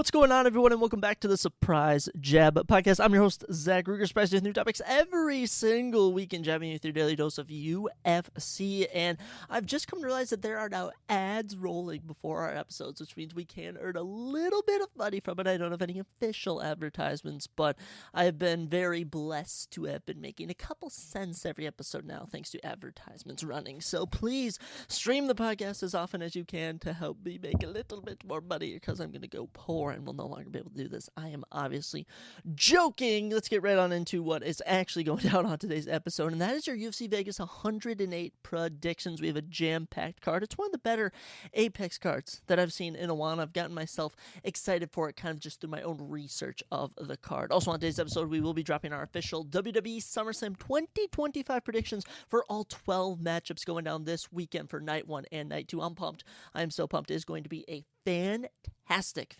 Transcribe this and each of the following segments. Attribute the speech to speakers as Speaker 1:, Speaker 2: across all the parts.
Speaker 1: What's going on, everyone, and welcome back to the Surprise Jab Podcast. I'm your host, Zach Ruger, surprised with new topics every single week in jabbing you with your daily dose of UFC, and I've just come to realize that there are now ads rolling before our episodes, which means we can earn a little bit of money from it. I don't have any official advertisements, but I have been very blessed to have been making a couple cents every episode now, thanks to advertisements running. So please stream the podcast as often as you can to help me make a little bit more money, because I'm going to go poor and will no longer be able to do this. I am obviously joking. Let's get right on into what is actually going down on today's episode, and that is your UFC Vegas 108 predictions. We have a jam-packed card. It's one of the better Apex cards that I've seen in a while, and I've gotten myself excited for it kind of just through my own research of the card. Also on today's episode, we will be dropping our official WWE SummerSlam 2025 predictions for all 12 matchups going down this weekend for Night 1 and Night 2. I'm pumped. I am so pumped. It is going to be a fantastic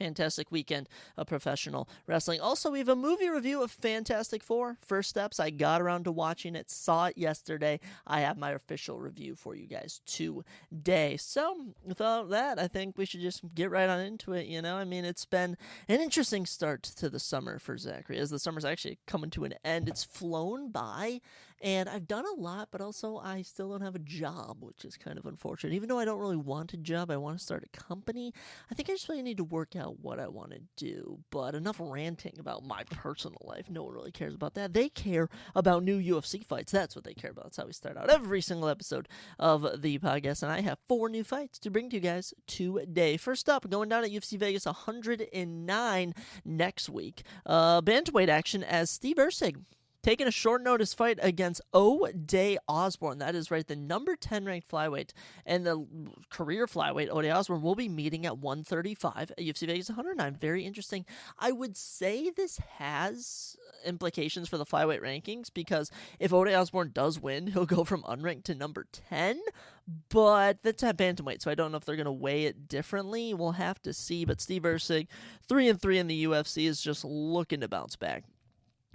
Speaker 1: weekend of professional wrestling. Also, we have a movie review of Fantastic Four, First Steps. I got around to watching it, saw it yesterday. I have my official review for you guys today. So, with all that, I think we should just get right on into it, you know? I mean, it's been an interesting start to the summer for Zachary, as the summer's actually coming to an end. It's flown by, and I've done a lot, but also I still don't have a job, which is kind of unfortunate. Even though I don't really want a job, I want to start a company. I think I just really need to work out what I want to do, but enough ranting about my personal life. No one really cares about that. They care about new UFC fights. That's what they care about. That's how we start out every single episode of the podcast, and I have 4 new fights to bring to you guys today. First up, going down at UFC Vegas 109 next week, bantamweight action as Steve Erceg taking a short notice fight against O'Day Osborne. That is right, the number 10 ranked flyweight and the career flyweight. O'Day Osborne will be meeting at 135 at UFC Vegas 109. Very interesting. I would say this has implications for the flyweight rankings, because if O'Day Osborne does win, he'll go from unranked to number 10. But that's at bantamweight, so I don't know if they're going to weigh it differently. We'll have to see. But Steve Erceg, 3-3 in the UFC, is just looking to bounce back.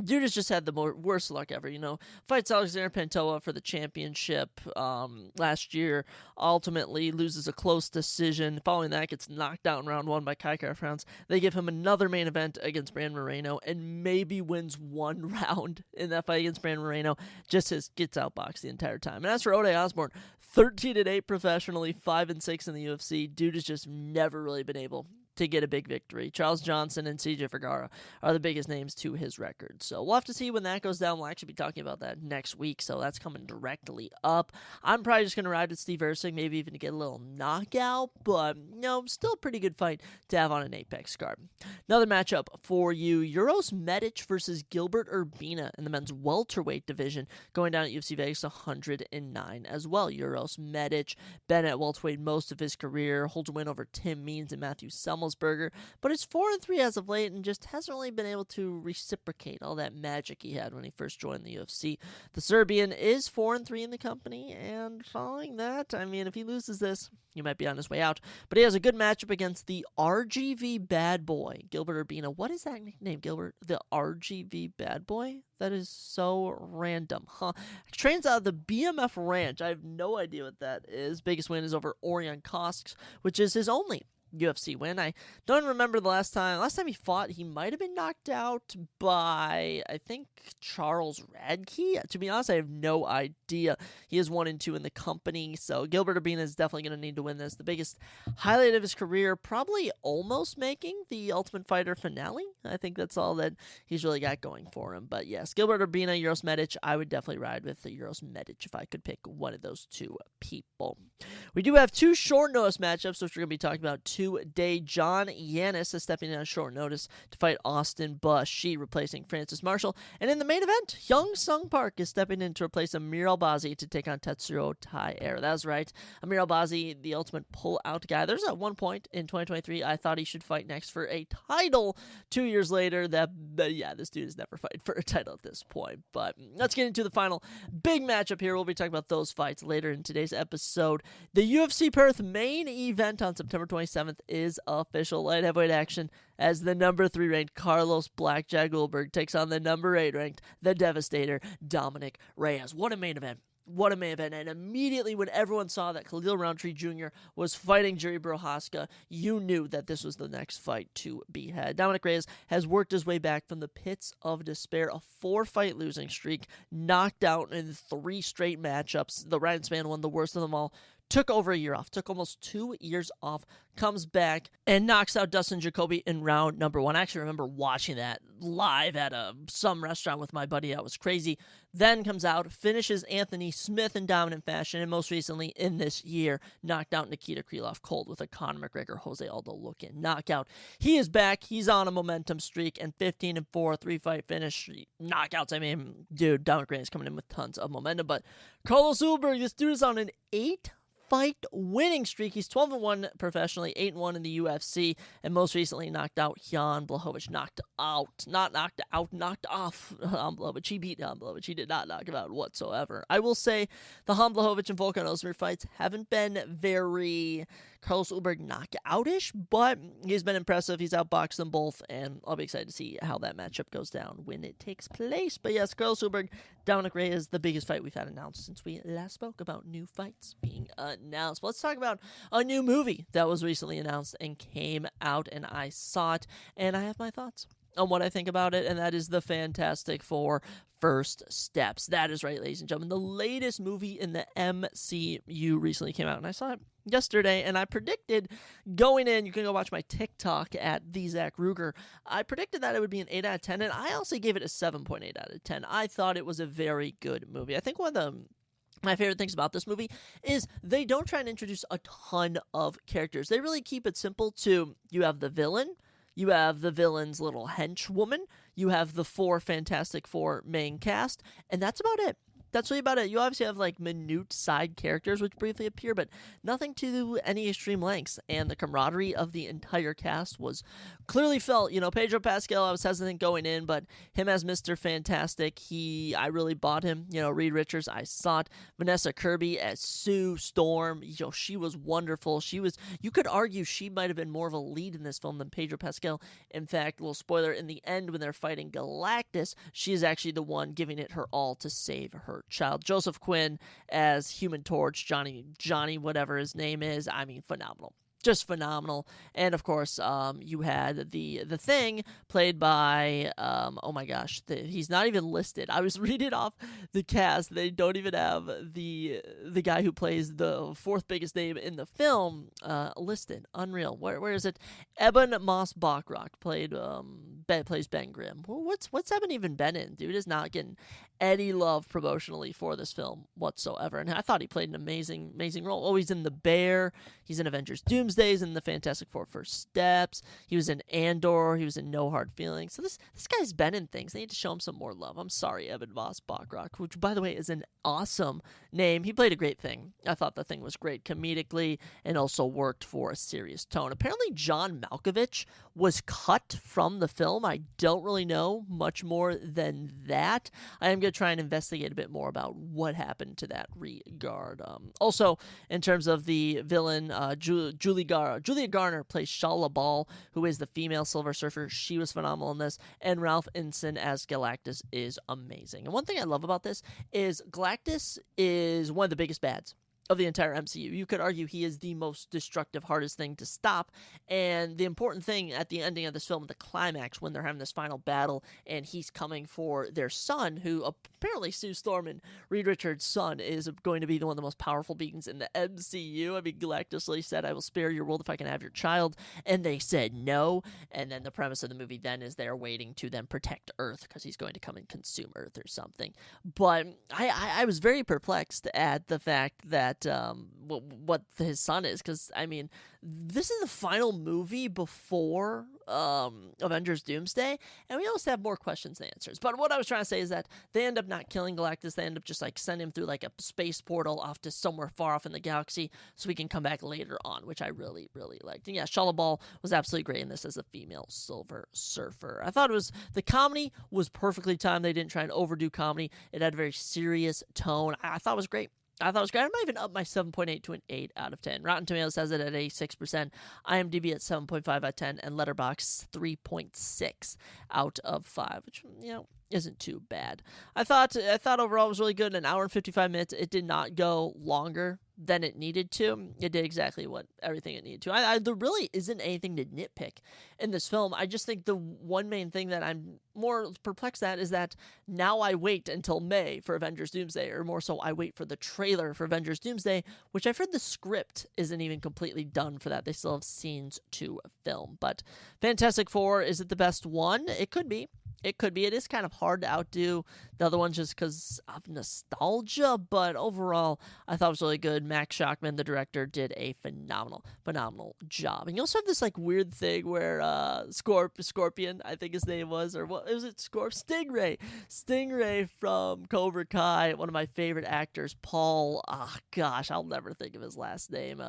Speaker 1: Dude has just had the worst luck ever, you know. Fights Alexander Pantoja for the championship last year, ultimately loses a close decision. Following that, gets knocked out in round 1 by Kai Kara-France. They give him another main event against Brandon Moreno, and maybe wins one round in that fight against Brandon Moreno. Just gets outboxed the entire time. And as for O'Day Osborne, 13-8 professionally, 5-6 in the UFC. Dude has just never really been able to get a big victory. Charles Johnson and CJ Vergara are the biggest names to his record. So we'll have to see when that goes down. We'll actually be talking about that next week, so that's coming directly up. I'm probably just going to ride with Steve Erceg, maybe even to get a little knockout, but no, still a pretty good fight to have on an Apex card. Another matchup for you, Uros Medic versus Gilbert Urbina in the men's welterweight division, going down at UFC Vegas 109 as well. Uros Medic, been at welterweight most of his career, holds a win over Tim Means and Matthew Semmelsberger, but is 4-3 as of late and just hasn't really been able to reciprocate all that magic he had when he first joined the UFC. The Serbian is 4-3 in the company, and following that, I mean, if he loses this, he might be on his way out. But he has a good matchup against the RGV Bad Boy, Gilbert Urbina. What is that nickname, Gilbert? The RGV Bad Boy? That is so random, huh? Trains out of the BMF Ranch. I have no idea what that is. Biggest win is over Orion Kosks, which is his only UFC win. I don't remember the last time he fought. He might have been knocked out by, I think, Charles Radke. To be honest, I have no idea. He is 1-2 in the company, so Gilbert Urbina is definitely going to need to win this. The biggest highlight of his career, probably almost making the Ultimate Fighter finale. I think that's all that he's really got going for him. But yes, Gilbert Urbina, Uros Medic, I would definitely ride with the Uros Medic if I could pick one of those two people. We do have 2 short notice matchups, which we're going to be talking about today. John Yanis is stepping in on short notice to fight Austin Bushy, replacing Francis Marshall. And in the main event, Hyung Sung Park is stepping in to replace Amir Albazi to take on Tetsuro Taira. That's right, Amir Albazi, the ultimate pull-out guy. There's at one point in 2023, I thought he should fight next for a title. 2 years later, this dude has never fight for a title at this point. But let's get into the final big matchup here. We'll be talking about those fights later in today's episode. The UFC Perth main event on September 27th is official. Light heavyweight action as the number 3 ranked Carlos Blackjack Goldberg takes on the number 8 ranked The Devastator Dominic Reyes. What a main event. what a main event. And immediately when everyone saw that Khalil Roundtree Jr. was fighting Jerry Prochazka, you knew that this was the next fight to be had. Dominic Reyes has worked his way back from the pits of despair, a 4-fight losing streak, knocked out in 3 straight matchups. The Ryan Spann one, the worst of them all. Took over a year off, took almost 2 years off, comes back and knocks out Dustin Jacoby in round number 1. I actually remember watching that live at some restaurant with my buddy. That was crazy. Then comes out, finishes Anthony Smith in dominant fashion, and most recently in this year, knocked out Nikita Krylov cold with a Conor McGregor, Jose Aldo look-in knockout. He is back. He's on a momentum streak, and 15-4, 3-fight finish, knockouts. I mean, dude, Dominic Reyes coming in with tons of momentum, but Carlos Ulberg, this dude is on an 8-fight winning streak. He's 12-1 professionally, 8-1 in the UFC, and most recently knocked out Jan Blachowicz. Knocked off Jan Blachowicz. He beat Jan Blachowicz. He did not knock him out whatsoever. I will say the Jan Blachowicz and Volkan Ozdemir fights haven't been very Carlos Ulberg knockout-ish, but he's been impressive. He's outboxed them both, and I'll be excited to see how that matchup goes down when it takes place. But yes, Carlos Ulberg, Dominic Reyes is the biggest fight we've had announced since we last spoke about new fights being announced. But let's talk about a new movie that was recently announced and came out, and I saw it, and I have my thoughts on what I think about it, and that is the Fantastic Four First Steps. That is right, ladies and gentlemen. The latest movie in the MCU recently came out, and I saw it yesterday, and I predicted going in, you can go watch my TikTok at the Zach Ruger, I predicted that it would be an 8 out of 10, and I also gave it a 7.8 out of 10. I thought it was a very good movie. I think one of my favorite things about this movie is they don't try and introduce a ton of characters. They really keep it simple to, you have the villain, you have the villain's little henchwoman, you have the 4 Fantastic Four main cast, and that's about it. That's really about it. You obviously have like minute side characters which briefly appear, but nothing to any extreme lengths. And the camaraderie of the entire cast was clearly felt. You know, Pedro Pascal, I was hesitant going in, but him as Mr. Fantastic, I really bought him. You know, Reed Richards, I saw it. Vanessa Kirby as Sue Storm, you know, she was wonderful. You could argue she might have been more of a lead in this film than Pedro Pascal. In fact, little spoiler, in the end when they're fighting Galactus, she is actually the one giving it her all to save her child. Joseph Quinn as Human Torch, Johnny, whatever his name is. I mean, phenomenal. Just phenomenal. And of course, you had the Thing played by oh my gosh, he's not even listed. I was reading off the cast. They don't even have the guy who plays the 4th biggest name in the film listed. Unreal. Where is it? Eben Moss Bachrach plays Ben Grimm. Well, what's Eben even been in? Dude is not getting any love promotionally for this film whatsoever. And I thought he played an amazing role. Oh, he's in The Bear. He's in Avengers Doomsday. He's in the Fantastic Four First Steps. He was in Andor. He was in No Hard Feelings. So this guy's been in things. They need to show him some more love. I'm sorry, Eben Moss Bachrach, which, by the way, is an awesome name. He played a great Thing. I thought the Thing was great comedically and also worked for a serious tone. Apparently, John Malkovich was cut from the film. I don't really know much more than that. I am going to try and investigate a bit more about what happened to that regard. Also, in terms of the villain, Julia Garner plays Shala Ball, who is the female Silver Surfer. She was phenomenal in this. And Ralph Ineson as Galactus is amazing. And one thing I love about this is Galactus is one of the biggest bads of the entire MCU. You could argue he is the most destructive, hardest thing to stop, and the important thing at the ending of this film, the climax, when they're having this final battle, and he's coming for their son, who apparently Sue Storm and Reed Richards' son is going to be one of the most powerful beings in the MCU. I mean, Galactus really said, I will spare your world if I can have your child, and they said no, and then the premise of the movie then is they're waiting to then protect Earth, because he's going to come and consume Earth or something. But I was very perplexed at the fact that what his son is, because I mean, this is the final movie before Avengers Doomsday, and we always have more questions than answers. But what I was trying to say is that they end up not killing Galactus. They end up just like sending him through like a space portal off to somewhere far off in the galaxy so we can come back later on, which I really, really liked. And yeah, Shala Ball was absolutely great in this as a female Silver Surfer. I thought the comedy was perfectly timed. They didn't try and overdo comedy. It had a very serious tone. I thought it was great. I thought it was great. I might even up my 7.8 to an 8 out of 10. Rotten Tomatoes has it at 86%, IMDb at 7.5 out of 10, and Letterboxd 3.6 out of 5, which, isn't too bad. I thought overall it was really good. An hour and 55 minutes. It did not go longer than it needed to. It did exactly everything it needed to. There really isn't anything to nitpick in this film. I just think the one main thing that I'm more perplexed at is that now I wait until May for Avengers Doomsday, or more so I wait for the trailer for Avengers Doomsday, which I've heard the script isn't even completely done for that. They still have scenes to film. But Fantastic Four, is it the best one? It could be. It could be. It is kind of hard to outdo the other ones just because of nostalgia, but overall, I thought it was really good. Max Schachman, the director, did a phenomenal job. And you also have this weird thing where Scorpion, I think his name was, or what was it? Stingray from Cobra Kai, one of my favorite actors, Paul. I'll never think of his last name.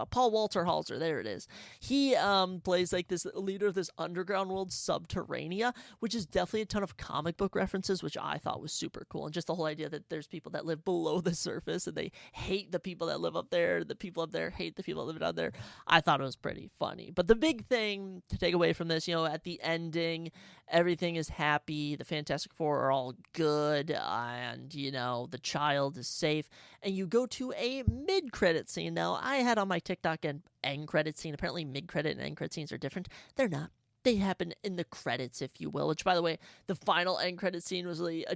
Speaker 1: Paul Walter Hauser. There it is. He plays this leader of this underground world, Subterranea, which is definitely a ton of comic book references, which I thought was super cool. And just the whole idea that there's people that live below the surface and they hate the people that live up there. The people up there hate the people that live down there. I thought it was pretty funny. But the big thing to take away from this, at the ending, everything is happy. The Fantastic Four are all good. And, the child is safe. And you go to a mid-credit scene. Now, I had on my TikTok an end credit scene. Apparently, mid-credit and end credit scenes are different. They're not. They happen in the credits, if you will, which, by the way, the final end credit scene was really a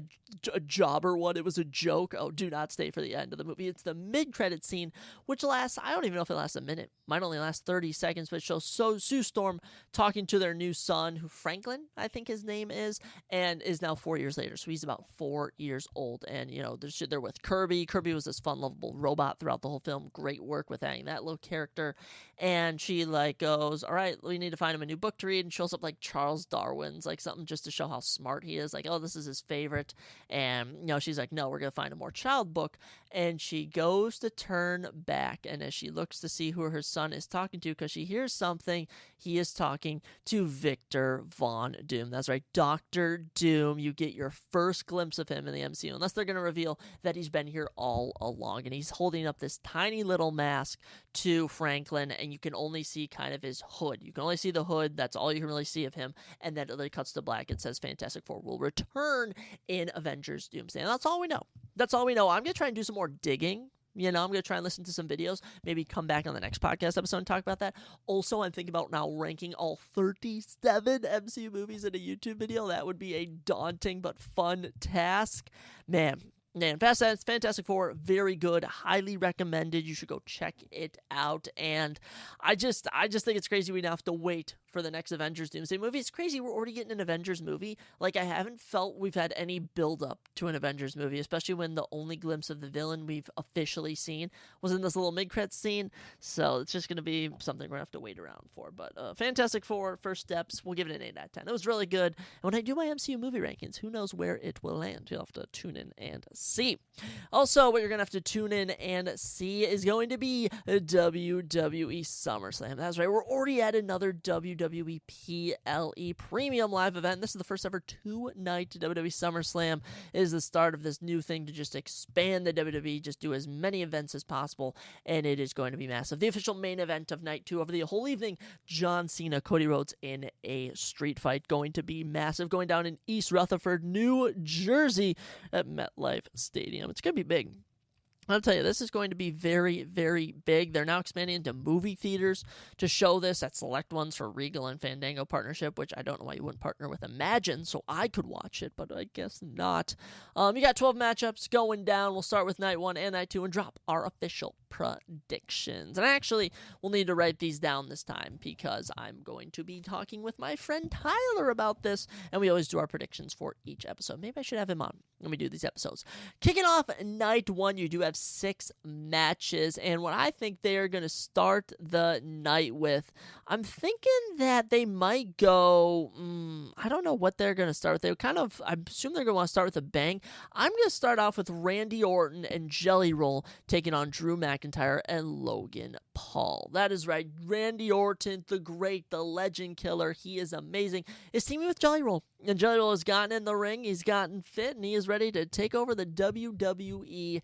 Speaker 1: jobber one. It was a joke. Oh, do not stay for the end of the movie. It's the mid-credit scene, which lasts, I don't even know if it lasts a minute. Might only last 30 seconds, but it shows Sue Storm talking to their new son, who Franklin, I think his name is, and is now 4 years later. So he's about 4 years old, and, they're with Kirby. Kirby was this fun, lovable robot throughout the whole film. Great work with adding that little character. And she, goes, all right, we need to find him a new book to read, and shows up Charles Darwin's, something just to show how smart he is, this is his favorite. And she's like, no, we're gonna find a more child book. And she goes to turn back, and as she looks to see who her son is talking to, because she hears something, he is talking to Victor Von Doom. That's right, Dr. Doom. You get your first glimpse of him in the MCU, unless they're gonna reveal that he's been here all along. And he's holding up this tiny little mask to Franklin, and you can only see kind of his hood. You can only see the hood. That's all you can really see of him. And then it cuts to black. It says Fantastic Four will return in Avengers Doomsday. And that's all we know. I'm going to try and do some more digging. I'm going to try and listen to some videos, maybe come back on the next podcast episode and talk about that. Also, I'm thinking about now ranking all 37 MCU movies in a YouTube video. That would be a daunting but fun task. Man, Fantastic Four, very good, highly recommended. You should go check it out. And I just think it's crazy we now have to wait for the next Avengers Doomsday movie. It's crazy we're already getting an Avengers movie. I haven't felt we've had any build-up to an Avengers movie, especially when the only glimpse of the villain we've officially seen was in this little mid-credits scene. So it's just going to be something we're going to have to wait around for. But Fantastic Four, first steps, we'll give it an 8 out of 10. It was really good. And when I do my MCU movie rankings, who knows where it will land? You'll have to tune in and see. Also, what you're going to have to tune in and see is going to be WWE SummerSlam. That's right, we're already at another WWE PLE Premium Live event. This is the first ever 2-night WWE SummerSlam. It is the start of this new thing to just expand the WWE, just do as many events as possible, and it is going to be massive. The official main event of night 2 over the whole evening, John Cena, Cody Rhodes in a street fight, going to be massive, going down in East Rutherford, New Jersey at MetLife Stadium. It's going to be big. I'll tell you, this is going to be very, very big. They're now expanding into movie theaters to show this at select ones for Regal and Fandango partnership, which I don't know why you wouldn't partner with Imagine, so I could watch it, but I guess not. You got 12 matchups going down. We'll start with night 1 and night 2 and drop our official predictions. And actually, we'll need to write these down this time because I'm going to be talking with my friend Tyler about this, and we always do our predictions for each episode. Maybe I should have him on when we do these episodes. Kicking off night 1, you do have 6 matches, and what I think they are going to start the night with, I'm thinking that they might go, I don't know what they're going to start with. I assume they're going to want to start with a bang. I'm going to start off with Randy Orton and Jelly Roll taking on Drew McIntyre and Logan Paul. That is right, Randy Orton, the great, the legend killer, he is amazing, is teaming with Jelly Roll, and Jelly Roll has gotten in the ring, he's gotten fit, and he is ready to take over the WWE.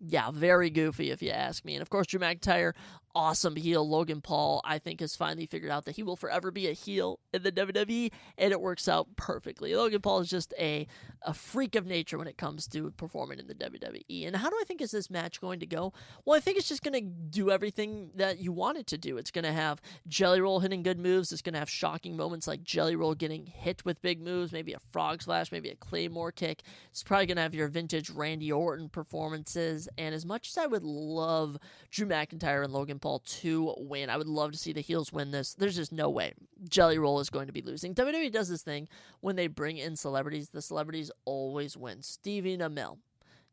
Speaker 1: Yeah, very goofy if you ask me. And of course, Drew McIntyre, awesome heel. Logan Paul, I think, has finally figured out that he will forever be a heel in the WWE, and it works out perfectly. Logan Paul is just a freak of nature when it comes to performing in the WWE. And how do I think is this match going to go? Well, I think it's just going to do everything that you want it to do. It's going to have Jelly Roll hitting good moves. It's going to have shocking moments like Jelly Roll getting hit with big moves, maybe a frog splash, maybe a Claymore kick. It's probably going to have your vintage Randy Orton performances. And as much as I would love Drew McIntyre and Logan Paul to win, I would love to see the heels win this. There's just no way Jelly Roll is going to be losing. WWE does this thing when they bring in celebrities. The celebrities always win. Stevie Amell.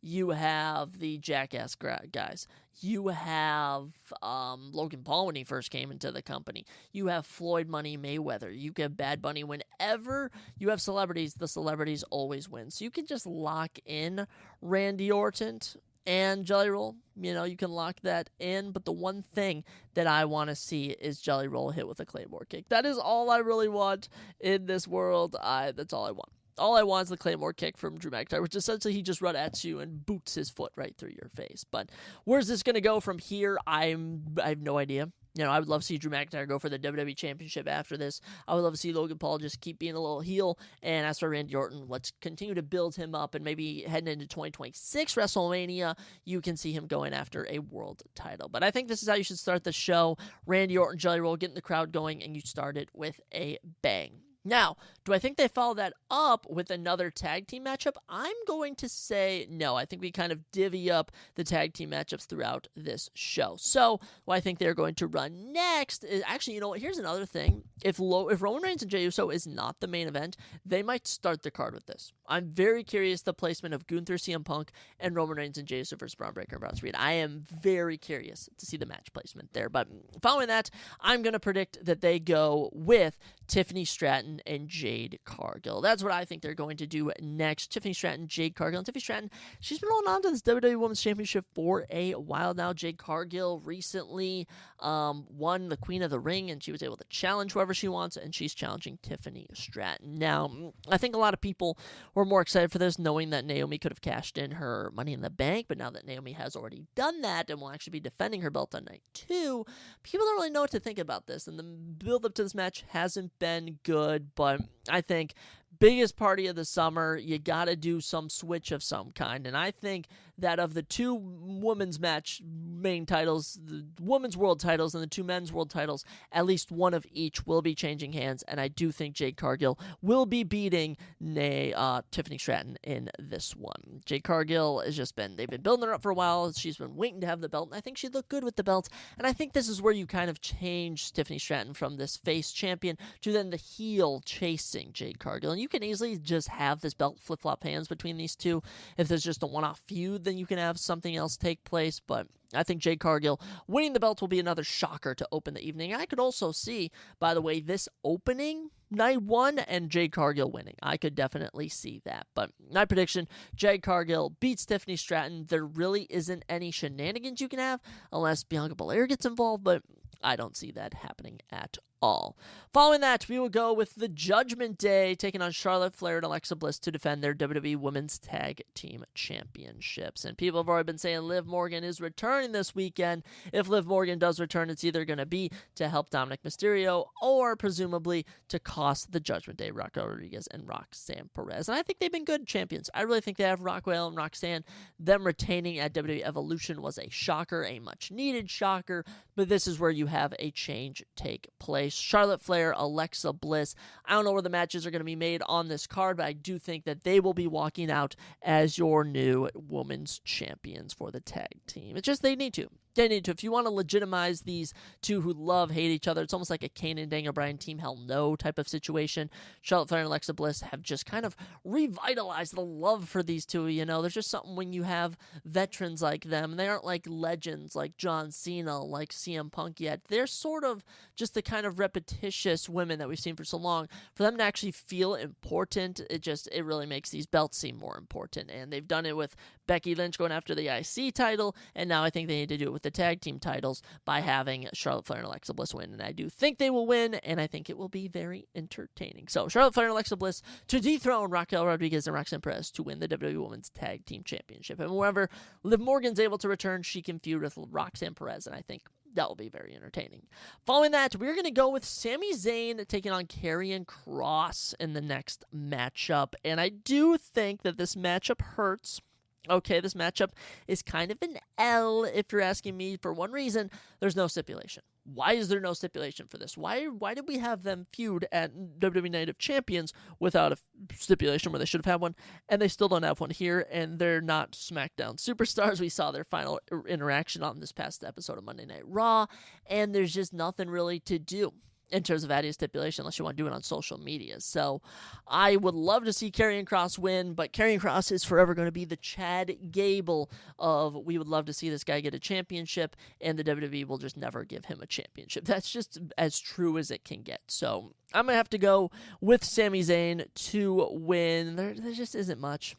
Speaker 1: You have the Jackass guys. You have Logan Paul when he first came into the company. You have Floyd Money Mayweather. You get Bad Bunny. Whenever you have celebrities, the celebrities always win. So you can just lock in Randy Orton and Jelly Roll. You know, you can lock that in. But the one thing that I want to see is Jelly Roll hit with a Claymore kick. That is all I really want in this world. That's all I want. All I want is the Claymore kick from Drew McIntyre, which essentially he just runs at you and boots his foot right through your face. But where's this going to go from here? I have no idea. You know, I would love to see Drew McIntyre go for the WWE Championship after this. I would love to see Logan Paul just keep being a little heel. And as for Randy Orton, let's continue to build him up. And maybe heading into 2026 WrestleMania, you can see him going after a world title. But I think this is how you should start the show. Randy Orton, Jelly Roll, getting the crowd going, and you start it with a bang. Now, do I think they follow that up with another tag team matchup? I'm going to say no. I think we kind of divvy up the tag team matchups throughout this show. So, what I think they're going to run next is actually, you know what? Here's another thing. If Roman Reigns and Jey Uso is not the main event, they might start the card with this. I'm very curious the placement of Gunther, CM Punk, and Roman Reigns and Jey Uso versus Braun Breaker and Braun Strowman. I am very curious to see the match placement there. But following that, I'm going to predict that they go with Tiffany Stratton and Jade Cargill. That's what I think they're going to do next. Tiffany Stratton, Jade Cargill. And Tiffany Stratton, she's been holding on to this WWE Women's Championship for a while now. Jade Cargill recently won the Queen of the Ring, and she was able to challenge whoever she wants, and she's challenging Tiffany Stratton. Now, I think a lot of people were more excited for this, knowing that Naomi could have cashed in her Money in the Bank, but now that Naomi has already done that and will actually be defending her belt on night 2, people don't really know what to think about this, and the build-up to this match hasn't been good, but I think biggest party of the summer, you got to do some switch of some kind. And I think that of the two women's match main titles, the women's world titles and the two men's world titles, at least one of each will be changing hands. And I do think Jade Cargill will be beating Tiffany Stratton in this one. Jade Cargill has just been, they've been building her up for a while. She's been waiting to have the belt, and I think she looked good with the belt. And I think this is where you kind of change Tiffany Stratton from this face champion to then the heel chasing Jade Cargill. And you can easily just have this belt flip-flop hands between these two. If there's just a one-off feud, then you can have something else take place, but I think Jade Cargill winning the belt will be another shocker to open the evening. I could also see, by the way, this opening night 1 and Jade Cargill winning. I could definitely see that. But my prediction, Jade Cargill beats Tiffany Stratton. There really isn't any shenanigans you can have unless Bianca Belair gets involved, but I don't see that happening at all. Following that, we will go with the Judgment Day, taking on Charlotte Flair and Alexa Bliss to defend their WWE Women's Tag Team Championships. And people have already been saying Liv Morgan is returning this weekend. If Liv Morgan does return, it's either going to be to help Dominic Mysterio or presumably to cost the Judgment Day Raquel Rodriguez and Roxanne Perez. And I think they've been good champions. I really think they have Raquel and Roxanne. Them retaining at WWE Evolution was a shocker, a much-needed shocker, but this is where you have a change take place. Charlotte Flair, Alexa Bliss. I don't know where the matches are going to be made on this card, but I do think that they will be walking out as your new women's champions for the tag team. It's just they need to. They need to. If you want to legitimize these two who hate each other, it's almost like a Kane and Daniel Bryan Team Hell No type of situation. Charlotte Flair and Alexa Bliss have just kind of revitalized the love for these two. You know, there's just something when you have veterans like them. They aren't like legends like John Cena, like CM Punk yet. They're sort of just the kind of repetitious women that we've seen for so long. For them to actually feel important, it really makes these belts seem more important. And they've done it with Becky Lynch going after the IC title, and now I think they need to do it with the tag team titles by having Charlotte Flair and Alexa Bliss win, and I do think they will win, and I think it will be very entertaining. So Charlotte Flair and Alexa Bliss to dethrone Raquel Rodriguez and Roxanne Perez to win the WWE Women's Tag Team Championship, and wherever Liv Morgan's able to return, she can feud with Roxanne Perez, and I think that will be very entertaining. Following that, we're going to go with Sami Zayn taking on Karrion Kross in the next matchup, and I do think that this matchup hurts. Okay, this matchup is kind of an L if you're asking me, for one reason: there's no stipulation. Why is there no stipulation for this? Why did we have them feud at WWE Night of Champions without a stipulation where they should have had one, and they still don't have one here, and they're not SmackDown superstars? We saw their final interaction on this past episode of Monday Night Raw, and there's just nothing really to do in terms of adding a stipulation unless you want to do it on social media. So I would love to see Karrion Kross win, but Karrion Kross is forever going to be the Chad Gable of, we would love to see this guy get a championship, and the WWE will just never give him a championship. That's just as true as it can get. So I'm going to have to go with Sami Zayn to win. There just isn't much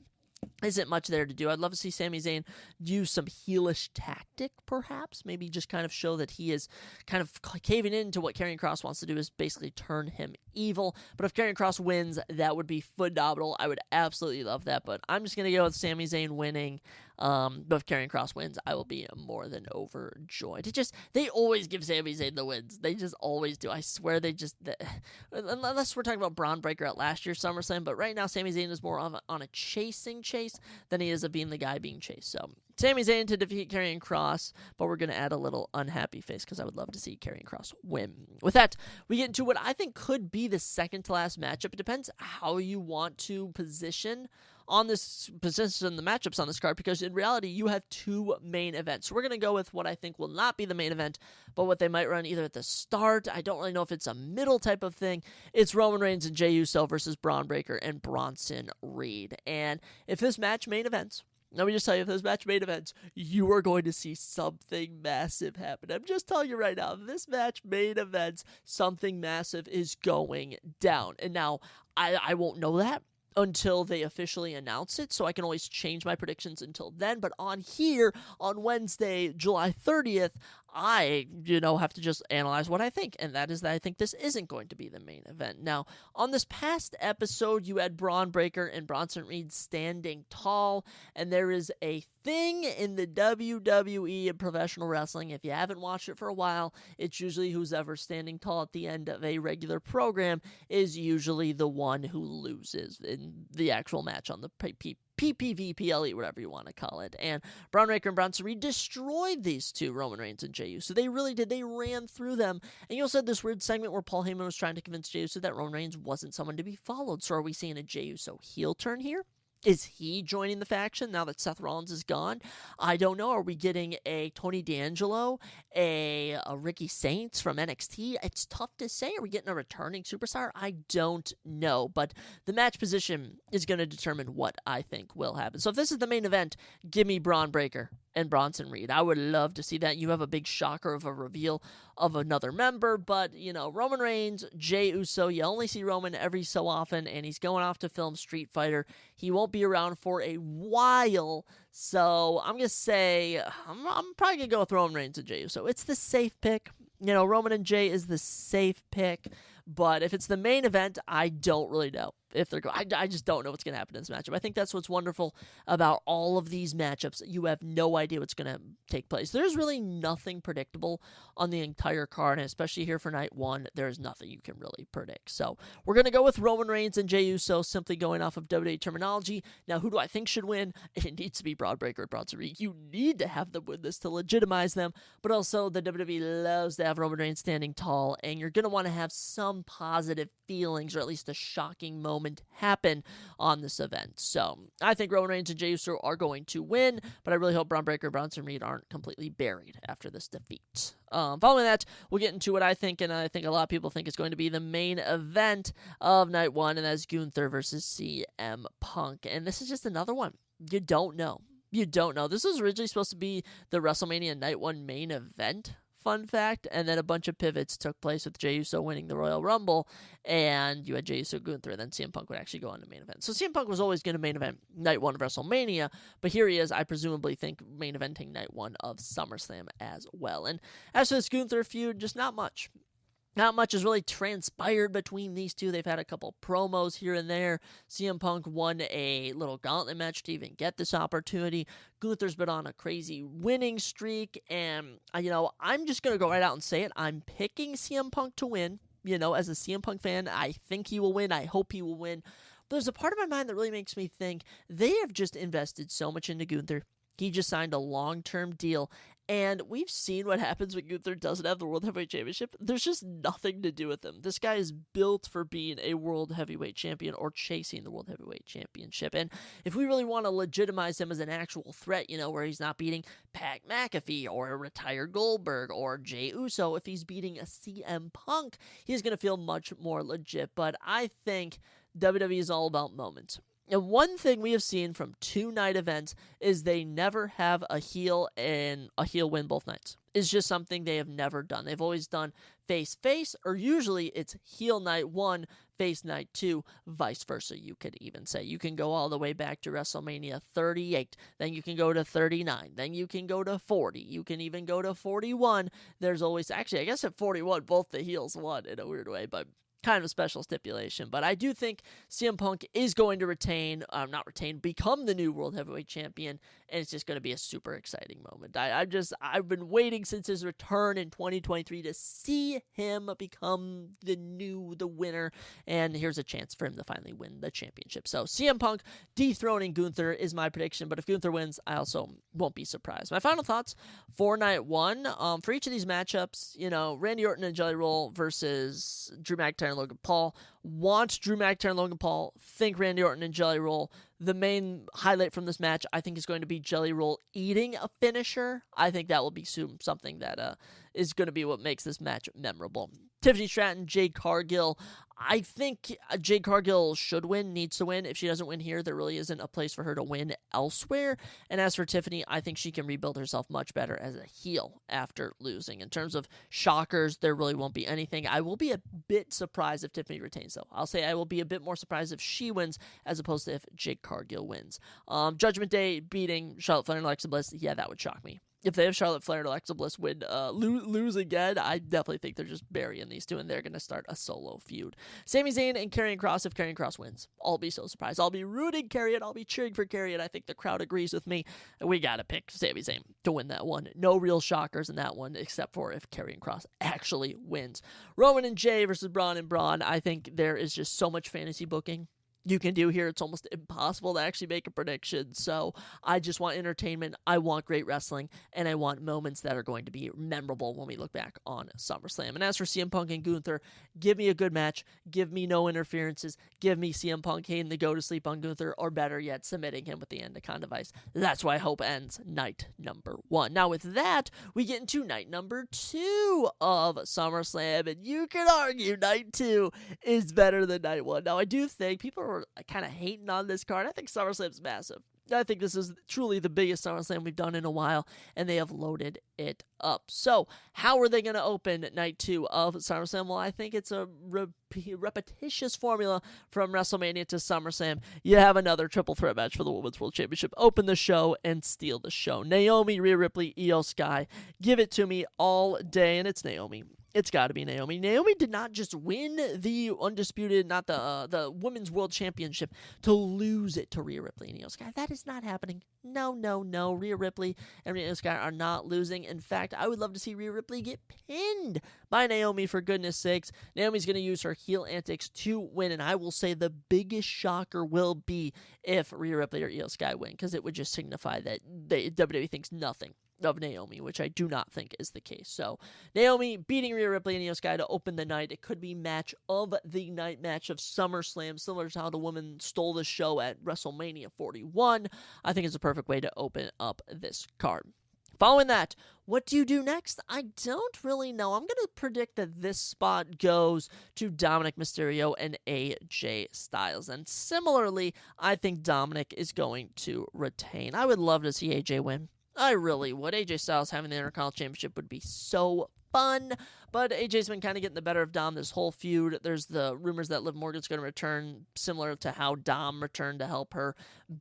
Speaker 1: there to do. I'd love to see Sami Zayn use some heelish tactic, perhaps. Maybe just kind of show that he is kind of caving into what Karrion Kross wants to do, is basically turn him evil. But if Karrion Kross wins, that would be phenomenal. I would absolutely love that. But I'm just going to go with Sami Zayn winning. But if Karrion Kross wins, I will be more than overjoyed. They always give Sami Zayn the wins. They just always do. I swear unless we're talking about Braun Breaker at last year's SummerSlam, but right now Sami Zayn is more on a chasing chase than he is of being the guy being chased. So Sami Zayn to defeat Karrion Kross, but we're going to add a little unhappy face because I would love to see Karrion Kross win. With that, we get into what I think could be the second to last matchup. It depends how you want to position the matchups on this card, because in reality you have two main events. So we're going to go with what I think will not be the main event, but what they might run either at the start. I don't really know if it's a middle type of thing. It's Roman Reigns and Jey Uso versus Braun Breaker and Bronson Reed. And if this match main events, let me just tell you, if this match main events, you are going to see something massive happen. I'm just telling you right now, if this match main events, something massive is going down. And now, I won't know that until they officially announce it, so I can always change my predictions until then. But on Wednesday, July 30th, I, have to just analyze what I think, and that is that I think this isn't going to be the main event. Now, on this past episode, you had Braun Breaker and Bronson Reed standing tall, and there is a thing in the WWE and professional wrestling. If you haven't watched it for a while, it's usually who's ever standing tall at the end of a regular program is usually the one who loses in the actual match on the PPV, PLE, whatever you want to call it. And Braun Breaker and Bronson Reed destroyed these two, Roman Reigns and Jey Uso. They really did. They ran through them. And you also had this weird segment where Paul Heyman was trying to convince Jey Uso that Roman Reigns wasn't someone to be followed. So are we seeing a Jey Uso heel turn here? Is he joining the faction now that Seth Rollins is gone? I don't know. Are we getting a Tony D'Angelo, a Ricky Saints from NXT? It's tough to say. Are we getting a returning superstar? I don't know. But the match position is going to determine what I think will happen. So if this is the main event, give me Braun Breaker and Bronson Reed. I would love to see that. You have a big shocker of a reveal of another member, but, Roman Reigns, Jey Uso, you only see Roman every so often, and he's going off to film Street Fighter. He won't be around for a while, so I'm going to say, I'm probably going to go with Roman Reigns and Jey Uso. It's the safe pick. Roman and Jey is the safe pick, but if it's the main event, I don't really know if they're going. I just don't know what's going to happen in this matchup. I think that's what's wonderful about all of these matchups. You have no idea what's going to take place. There's really nothing predictable on the entire card, and especially here for night one, there's nothing you can really predict. So we're going to go with Roman Reigns and Jey Uso, simply going off of WWE terminology. Now, who do I think should win? It needs to be Braun Breaker and Bronson Reed. You need to have them win this to legitimize them, but also the WWE loves to have Roman Reigns standing tall, and you're going to want to have some positive feelings, or at least a shocking moment happen on this event. So I think Roman Reigns and Jey Uso are going to win, but I really hope Braun Breaker and Bronson Reed aren't completely buried after this defeat. Following that, we'll get into what I think, and I think a lot of people think is going to be the main event of night one, and that's Gunther versus CM Punk. And this is just another one. You don't know. This was originally supposed to be the WrestleMania night one main event fun fact, and then a bunch of pivots took place with Jey Uso winning the Royal Rumble, and you had Jey Uso, Gunther, and then CM Punk would actually go on to main event. So CM Punk was always going to main event night 1 of WrestleMania, but here he is, I presumably think, main eventing night 1 of SummerSlam as well. And as for this Gunther feud, just not much. Not much has really transpired between these two. They've had a couple promos here and there. CM Punk won a little gauntlet match to even get this opportunity. Gunther's been on a crazy winning streak, and, I'm just going to go right out and say it. I'm picking CM Punk to win. As a CM Punk fan, I think he will win. I hope he will win. But there's a part of my mind that really makes me think they have just invested so much into Gunther. He just signed a long-term deal, and we've seen what happens when Gunther doesn't have the World Heavyweight Championship. There's just nothing to do with him. This guy is built for being a World Heavyweight Champion or chasing the World Heavyweight Championship. And if we really want to legitimize him as an actual threat, where he's not beating Pat McAfee or a retired Goldberg or Jey Uso, if he's beating a CM Punk, he's going to feel much more legit. But I think WWE is all about moments. And one thing we have seen from 2 night events is they never have a heel and a heel win both nights. It's just something they have never done. They've always done face-face, or usually it's heel night 1, face night 2, vice versa, you could even say. You can go all the way back to WrestleMania 38, then you can go to 39, then you can go to 40, you can even go to 41. There's always, actually, I guess at 41, both the heels won in a weird way, but kind of a special stipulation. But I do think CM Punk is going to become the new World Heavyweight Champion, and it's just going to be a super exciting moment. I've been waiting since his return in 2023 to see him become the winner, and here's a chance for him to finally win the championship. So CM Punk dethroning Gunther is my prediction, but if Gunther wins, I also won't be surprised. My final thoughts for night 1, for each of these matchups, Randy Orton and Jelly Roll versus Drew McIntyre and Logan Paul. Want Drew McIntyre and Logan Paul. Think Randy Orton and Jelly Roll. The main highlight from this match, I think, is going to be Jelly Roll eating a finisher. I think that will be something that is going to be what makes this match memorable. Tiffany Stratton, Jade Cargill. I think Jade Cargill should win, needs to win. If she doesn't win here, there really isn't a place for her to win elsewhere. And as for Tiffany, I think she can rebuild herself much better as a heel after losing. In terms of shockers, there really won't be anything. I will be a bit surprised if Tiffany retains, though. I'll say I will be a bit more surprised if she wins as opposed to if Jade Cargill wins. Judgment Day beating Charlotte Flair and Alexa Bliss, yeah, that would shock me. If they have Charlotte Flair and Alexa Bliss lose again, I definitely think they're just burying these two, and they're going to start a solo feud. Sami Zayn and Karrion Kross, if Karrion Kross wins, I'll be so surprised. I'll be rooting Karrion. I'll be cheering for Karrion. I think the crowd agrees with me. We got to pick Sami Zayn to win that one. No real shockers in that one, except for if Karrion Kross actually wins. Roman and Jay versus Braun and Braun. I think there is just so much fantasy booking you can do here. It's almost impossible to actually make a prediction. So I just want entertainment. I want great wrestling, and I want moments that are going to be memorable when we look back on SummerSlam. And as for CM Punk and Gunther, give me a good match. Give me no interferences. Give me CM Punk hating to go to sleep on Gunther, or better yet, submitting him with the Anaconda Vice. That's why I hope ends night number 1. Now with that, we get into night number 2 of SummerSlam, and you can argue night 2 is better than night 1. Now I do think people are kind of hating on this card. I think SummerSlam's massive. I think this is truly the biggest SummerSlam we've done in a while, and they have loaded it up. So, how are they going to open night 2 of SummerSlam? Well, I think it's a repetitious formula from WrestleMania to SummerSlam. You have another triple threat match for the Women's World Championship. Open the show and steal the show. Naomi, Rhea Ripley, Io Sky. Give it to me all day, and it's Naomi. It's got to be Naomi. Naomi did not just win the undisputed, not the Women's World Championship, to lose it to Rhea Ripley and Io Sky. That is not happening. No. Rhea Ripley and Io Sky are not losing. In fact, I would love to see Rhea Ripley get pinned by Naomi, for goodness sakes. Naomi's going to use her heel antics to win, and I will say the biggest shocker will be if Rhea Ripley or Io Sky win, because it would just signify that WWE thinks nothing of Naomi, which I do not think is the case. So, Naomi beating Rhea Ripley and Io Sky to open the night. It could be match of the night, match of SummerSlam, similar to how the women stole the show at WrestleMania 41. I think it's a perfect way to open up this card. Following that, what do you do next? I don't really know. I'm going to predict that this spot goes to Dominic Mysterio and AJ Styles. And similarly, I think Dominic is going to retain. I would love to see AJ win. I really would. AJ Styles having the Intercontinental Championship would be so fun, but AJ's been kind of getting the better of Dom this whole feud. There's the rumors that Liv Morgan's going to return, similar to how Dom returned to help her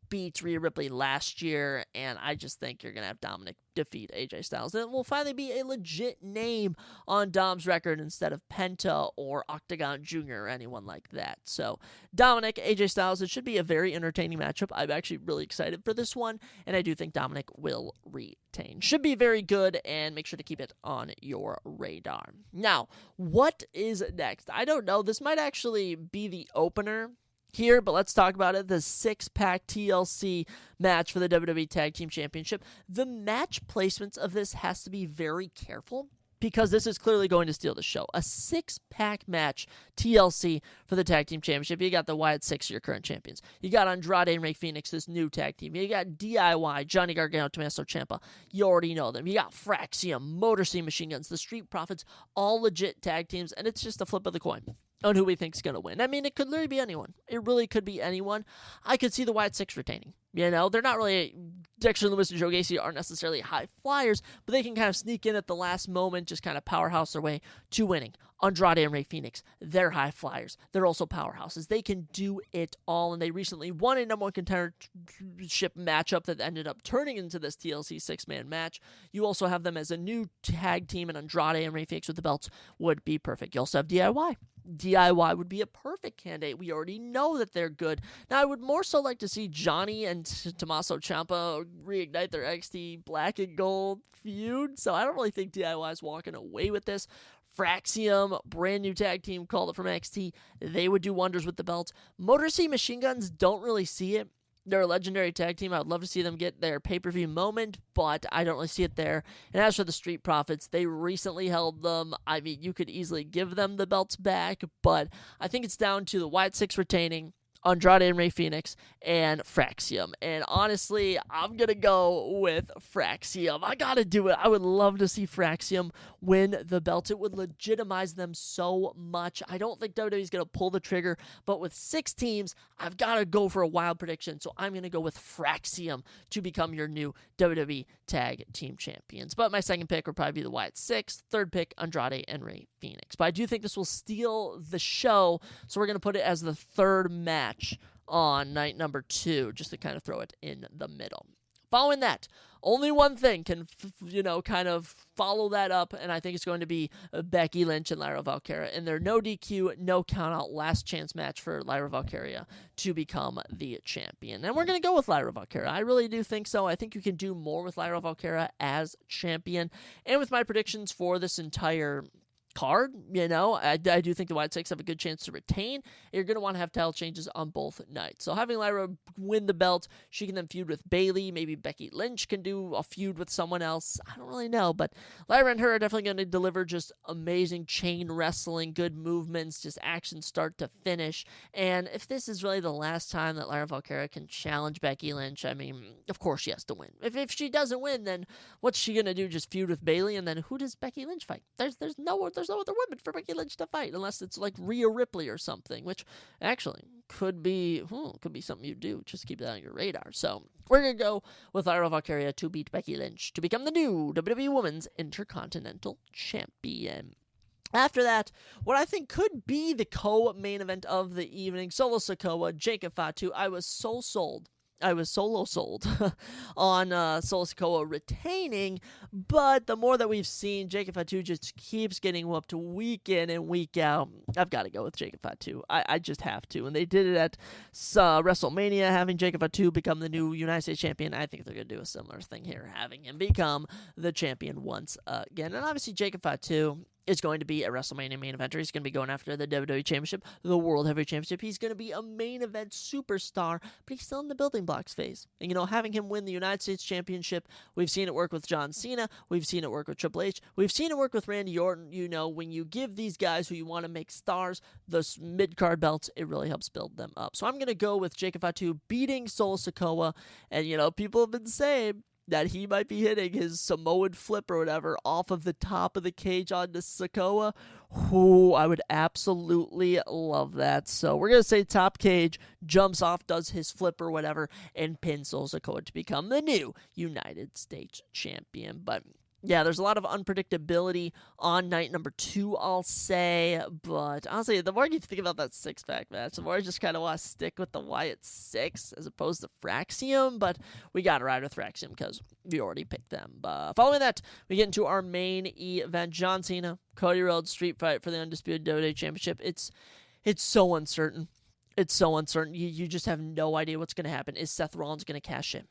Speaker 1: beat Rhea Ripley last year, and I just think you're going to have Dominic defeat AJ Styles. And it will finally be a legit name on Dom's record instead of Penta or Octagon Jr. or anyone like that. So Dominic, AJ Styles, it should be a very entertaining matchup. I'm actually really excited for this one, and I do think Dominic will retain. Should be very good, and make sure to keep it on your radar. Now, what is next? I don't know. This might actually be the opener here, but let's talk about it. The 6-pack TLC match for the WWE Tag Team Championship. The match placements of this has to be very careful, because this is clearly going to steal the show. A 6-pack match, TLC, for the Tag Team Championship. You got the Wyatt Six, your current champions. You got Andrade and Rey Fenix, this new tag team. You got DIY, Johnny Gargano, Tommaso Ciampa. You already know them. You got Fraxium, Motor City Machine Guns, the Street Profits, all legit tag teams, and it's just a flip of the coin on who we think is going to win. I mean, it could literally be anyone. It really could be anyone. I could see the Wyatt Six retaining. You know, they're not really, Dexter Lewis and Joe Gacy aren't necessarily high flyers, but they can kind of sneak in at the last moment, just kind of powerhouse their way to winning. Andrade and Rey Fenix, they're high flyers. They're also powerhouses. They can do it all, and they recently won a number one contendership matchup that ended up turning into this TLC 6-man match. You also have them as a new tag team, and Andrade and Rey Fenix with the belts would be perfect. You also have DIY. DIY would be a perfect candidate. We already know that they're good. Now, I would more so like to see Johnny and Tommaso Ciampa reignite their NXT Black and Gold feud, so I don't really think DIY is walking away with this. Fraxium, brand new tag team, called it from NXT. They would do wonders with the belts. Motor City Machine Guns, don't really see it. They're a legendary tag team. I would love to see them get their pay-per-view moment, but I don't really see it there. And as for the Street Profits, they recently held them. I mean, you could easily give them the belts back, but I think it's down to the Wyatt Six retaining, Andrade and Rey Fenix, and Fraxium. And honestly, I'm going to go with Fraxium. I got to do it. I would love to see Fraxium win the belts. It would legitimize them so much. I don't think WWE is going to pull the trigger, but with 6 teams, I've got to go for a wild prediction. So I'm going to go with Fraxium to become your new WWE Tag Team Champions. But my second pick would probably be the Wyatt Six. Third pick, Andrade and Rey Fenix. But I do think this will steal the show, so we're going to put it as the third match on night number 2, just to kind of throw it in the middle. Following that, only one thing can, kind of follow that up, and I think it's going to be Becky Lynch and Lyra Valkyria in their no DQ, no countout last chance match for Lyra Valkyria to become the champion. And we're going to go with Lyra Valkyria. I really do think so. I think you can do more with Lyra Valkyria as champion. And with my predictions for this entire card, I do think the Wyatt Six have a good chance to retain. You're going to want to have title changes on both nights. So having Lyra win the belt, she can then feud with Bayley. Maybe Becky Lynch can do a feud with someone else. I don't really know, but Lyra and her are definitely going to deliver just amazing chain wrestling, good movements, just action start to finish. And if this is really the last time that Lyra Valkyria can challenge Becky Lynch, I mean, of course she has to win. If she doesn't win, then what's she going to do? Just feud with Bayley? And then who does Becky Lynch fight? There's no other women for Becky Lynch to fight, unless it's like Rhea Ripley or something, which actually could be something you do. Just keep that on your radar. So we're going to go with Lyra Valkyria to beat Becky Lynch to become the new WWE Women's Intercontinental Champion. After that, what I think could be the co-main event of the evening, Solo Sikoa, Jacob Fatu. I was solo sold on Solo Sikoa retaining, but the more that we've seen, Jacob Fatu just keeps getting whooped week in and week out. I've got to go with Jacob Fatu. I just have to. And they did it at WrestleMania, having Jacob Fatu become the new United States champion. I think they're going to do a similar thing here, having him become the champion once again. And obviously, Jacob Fatu is going to be a WrestleMania main eventer. He's going to be going after the WWE Championship, the World Heavyweight Championship. He's going to be a main event superstar, but he's still in the building blocks phase. And, having him win the United States Championship, we've seen it work with John Cena. We've seen it work with Triple H. We've seen it work with Randy Orton. When you give these guys who you want to make stars those mid-card belts, it really helps build them up. So I'm going to go with Jacob Fatu beating Solo Sikoa. And, people have been saying, that he might be hitting his Samoan flip or whatever off of the top of the cage onto Sikoa. Ooh, I would absolutely love that. So we're going to say top cage, jumps off, does his flip or whatever, and pins Sikoa to become the new United States champion. But yeah, there's a lot of unpredictability on night number 2, I'll say. But honestly, the more you think about that six-pack match, the more I just kind of want to stick with the Wyatt 6 as opposed to Fraxium. But we got to ride with Fraxium because we already picked them. But following that, we get into our main event. John Cena, Cody Rhodes, street fight for the Undisputed WWE Championship. It's so uncertain. It's so uncertain. You just have no idea what's going to happen. Is Seth Rollins going to cash in?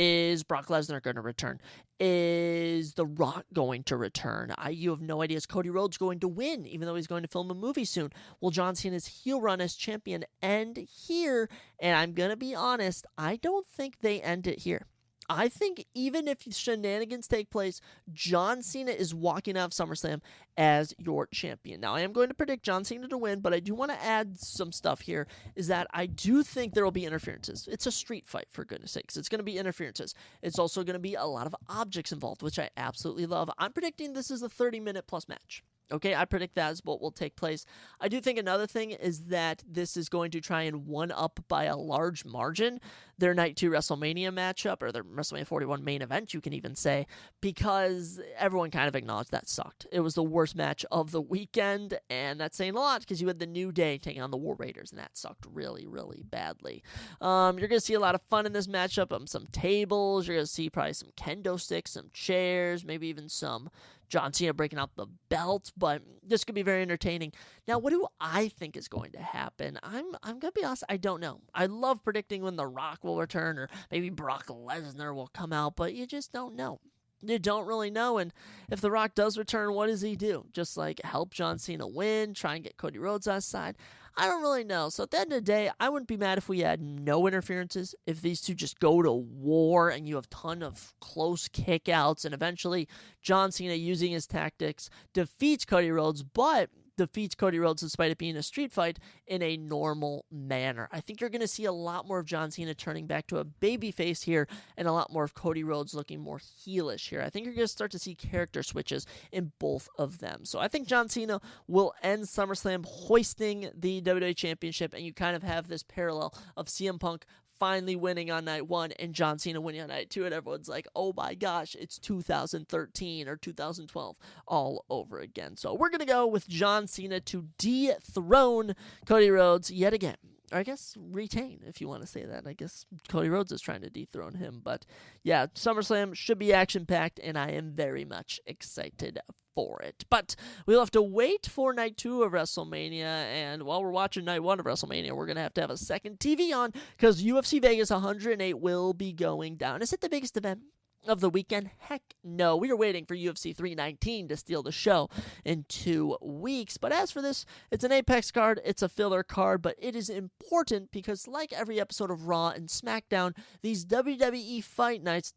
Speaker 1: Is Brock Lesnar going to return? Is The Rock going to return? You have no idea. Is Cody Rhodes going to win, even though he's going to film a movie soon? Will John Cena's heel run as champion end here? And I'm going to be honest, I don't think they end it here. I think even if shenanigans take place, John Cena is walking out of SummerSlam as your champion. Now, I am going to predict John Cena to win, but I do want to add some stuff here, is that I do think there will be interferences. It's a street fight, for goodness sakes. It's going to be interferences. It's also going to be a lot of objects involved, which I absolutely love. I'm predicting this is a 30-minute plus match. Okay, I predict that is what will take place. I do think another thing is that this is going to try and one-up by a large margin their Night 2 WrestleMania matchup, or their WrestleMania 41 main event, you can even say, because everyone kind of acknowledged that sucked. It was the worst match of the weekend, and that's saying a lot, because you had the New Day taking on the War Raiders, and that sucked really, really badly. You're going to see a lot of fun in this matchup, some tables, you're going to see probably some kendo sticks, some chairs, maybe even some John Cena breaking out the belt, but this could be very entertaining. Now, what do I think is going to happen? I'm going to be honest, I don't know. I love predicting when The Rock will return, or maybe Brock Lesnar will come out, but you just don't know. You don't really know, and if The Rock does return, what does he do? Just like help John Cena win, try and get Cody Rhodes on his side? I don't really know. So at the end of the day, I wouldn't be mad if we had no interferences, if these two just go to war and you have a ton of close kickouts, and eventually John Cena, using his tactics, defeats Cody Rhodes, but defeats Cody Rhodes despite it being a street fight in a normal manner. I think you're going to see a lot more of John Cena turning back to a babyface here, and a lot more of Cody Rhodes looking more heelish here. I think you're going to start to see character switches in both of them. So I think John Cena will end SummerSlam hoisting the WWE Championship, and you kind of have this parallel of CM Punk finally winning on night 1 and John Cena winning on night 2, and everyone's like, oh my gosh, it's 2013 or 2012 all over again. So we're going to go with John Cena to dethrone Cody Rhodes yet again. Or I guess retain, if you want to say that. I guess Cody Rhodes is trying to dethrone him. But yeah, SummerSlam should be action-packed, and I am very much excited for it. But we'll have to wait for night 2 of WrestleMania, and while we're watching night 1 of WrestleMania, we're going to have a second TV on, because UFC Vegas 108 will be going down. Is it the biggest event of the weekend? Heck no. We are waiting for UFC 319 to steal the show in 2 weeks. But as for this, it's an Apex card, it's a filler card, but it is important because, like every episode of Raw and SmackDown, these WWE Fight Nights,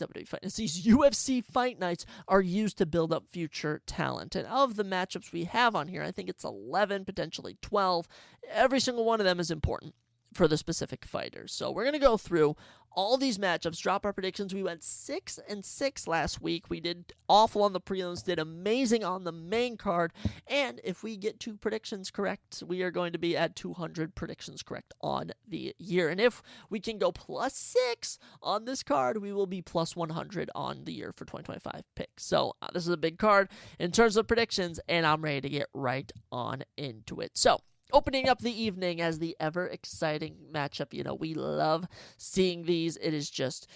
Speaker 1: these UFC Fight Nights are used to build up future talent. And of the matchups we have on here, I think it's 11, potentially 12. Every single one of them is important for the specific fighters. So we're going to go through all these matchups, drop our predictions. We went 6-6 last week. We did awful on the prelims, did amazing on the main card, and if we get 2 predictions correct, we are going to be at 200 predictions correct on the year. And if we can go +6 on this card, we will be +100 on the year for 2025 picks. So this is a big card in terms of predictions, and I'm ready to get right on into it. So opening up the evening as the ever-exciting matchup. You know, we love seeing these. It is just,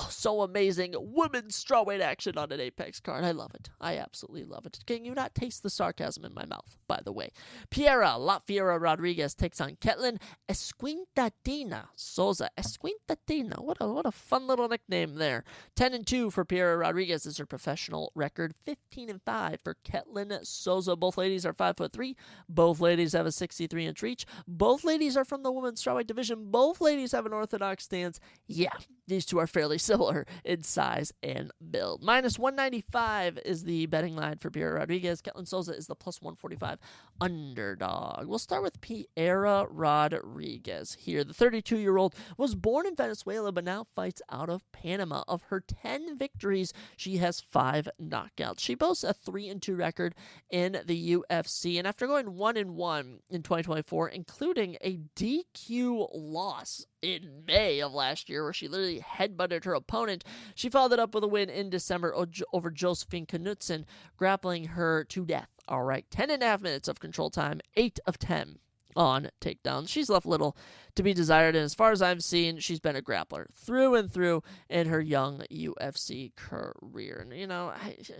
Speaker 1: so amazing. Women's strawweight action on an Apex card. I love it. I absolutely love it. Can you not taste the sarcasm in my mouth, by the way? Piera La Fiera Rodriguez takes on Ketlin Esquintatina Souza. Esquintatina. What a fun little nickname there. 10-2 for Piera Rodriguez is her professional record. 15-5 for Ketlin Souza. Both ladies are 5'3". Both ladies have a 63-inch reach. Both ladies are from the women's strawweight division. Both ladies have an orthodox stance. Yeah, these two are fairly fairly similar in size and build. Minus 195 is the betting line for Piera Rodriguez. Ketlin Souza is the plus 145 underdog. We'll start with Piera Rodriguez here. The 32-year-old was born in Venezuela but now fights out of Panama. Of her 10 victories, she has 5 knockouts. She boasts a 3-2 record in the UFC, and after going 1-1 in 2024, including a DQ loss in May of last year where she literally headbutted her opponent, she followed it up with a win in December over Josephine Knudsen, grappling her to death. All right, 10.5 minutes of control time, 8 of 10 on takedowns. She's left little to be desired, and as far as I've seen, she's been a grappler through and through in her young UFC career. And, you know,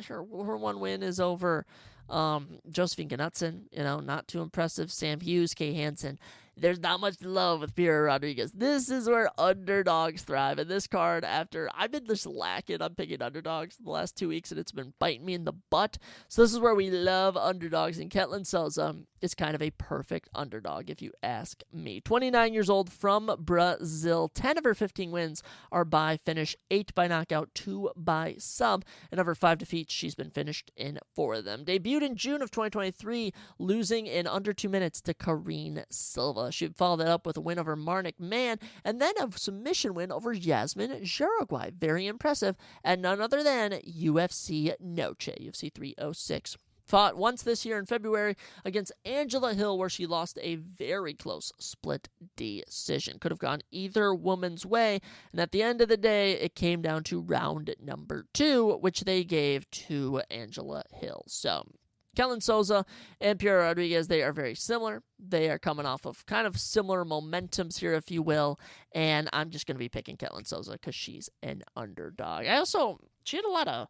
Speaker 1: her one win is over Josephine Knudsen, you know, not too impressive. Sam Hughes, Kay Hansen. There's not much love with Piera Rodriguez. This is where underdogs thrive. And this card, after I've been just lacking on picking underdogs the last 2 weeks, and it's been biting me in the butt. So this is where we love underdogs. And Ketlin Souza is kind of a perfect underdog, if you ask me. 29 years old from Brazil. 10 of her 15 wins are by finish, 8 by knockout, 2 by sub. And of her 5 defeats, she's been finished in 4 of them. Debuted in June of 2023, losing in under 2 minutes to Karine Silva. She followed that up with a win over Marnik Mann, and then a submission win over Yasmin Jauregui. Very impressive, and none other than UFC Noche, UFC 306. Fought once this year in February against Angela Hill, where she lost a very close split decision. Could have gone either woman's way, and at the end of the day, it came down to round number 2, which they gave to Angela Hill. So Ketlin Souza and Piera Rodriguez, they are very similar. They are coming off of kind of similar momentums here, if you will, and I'm just going to be picking Ketlin Souza because she's an underdog. She had a lot of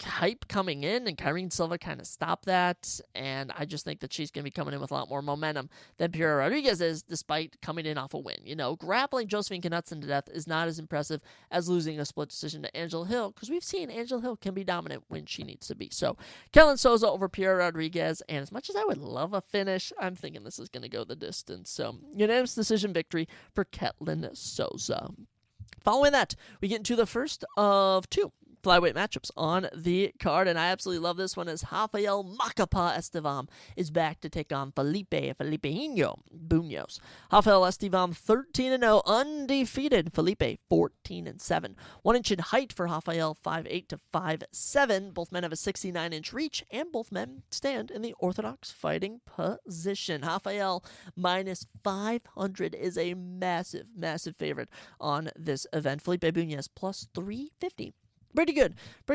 Speaker 1: hype coming in, and Karine Silva kind of stopped that, and I just think that she's going to be coming in with a lot more momentum than Piera Rodriguez is, despite coming in off a win. You know, grappling Josephine Knudsen to death is not as impressive as losing a split decision to Angela Hill, because we've seen Angela Hill can be dominant when she needs to be. So, Ketlin Souza over Piera Rodriguez, and as much as I would love a finish, I'm thinking this is going to go the distance. So, unanimous decision victory for Ketlin Souza. Following that, we get into the first of 2 flyweight matchups on the card, and I absolutely love this one as Rafael Macapa Estevam is back to take on Felipeino Buños. Rafael Estevam 13-0, undefeated. Felipe 14-7. 1 inch in height for Rafael, 5'8" to 5'7". Both men have a 69-inch reach, and both men stand in the orthodox fighting position. Rafael minus 500 is a massive, massive favorite on this event. Felipe Buños plus 350. Pretty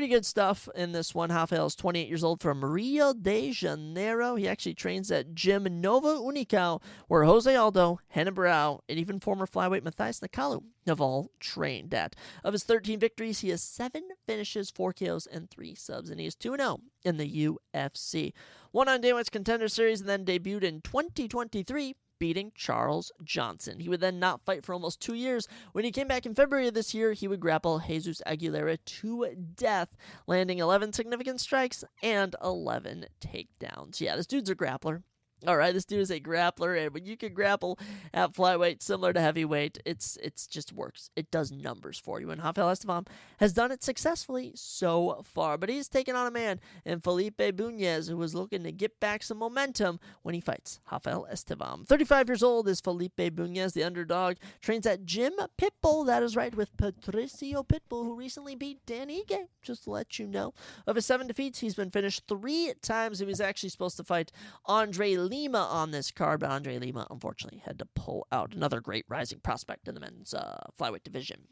Speaker 1: good stuff in this one. Rafael is 28 years old from Rio de Janeiro. He actually trains at Gym Nova Unical, where Jose Aldo, Renan Barão, and even former flyweight Matthias Nakalu have all trained at. Of his 13 victories, he has 7 finishes, 4 KOs, and 3 subs, and he is 2-0 in the UFC. Won on Dana White's Contender Series and then debuted in 2023, beating Charles Johnson. He would then not fight for almost 2 years. When he came back in February of this year, he would grapple Jesus Aguilera to death, landing 11 significant strikes and 11 takedowns. Yeah, this dude's a grappler. All right, this dude is a grappler, and when you can grapple at flyweight similar to heavyweight, it's just works. It does numbers for you, and Rafael Estevam has done it successfully so far, but he's taken on a man in Felipe Buños who is looking to get back some momentum when he fights Rafael Estevam. 35 years old is Felipe Buños, the underdog, trains at Gym Pitbull, that is right, with Patricio Pitbull, who recently beat Dan Ige, just to let you know. Of his 7 defeats, he's been finished 3 times. He was actually supposed to fight Andre Lima on this card, but Andre Lima unfortunately had to pull out. Another great rising prospect in the men's flyweight division.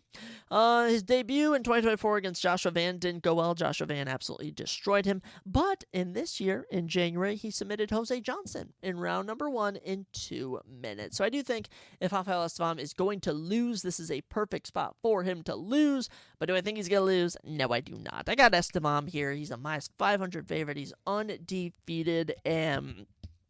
Speaker 1: His debut in 2024 against Joshua Van didn't go well. Joshua Van absolutely destroyed him, but in this year, in January, he submitted Jose Johnson in round number 1 in 2 minutes. So I do think if Rafael Estevam is going to lose, this is a perfect spot for him to lose, but do I think he's going to lose? No, I do not. I got Estevam here. He's a minus 500 favorite. He's undefeated, and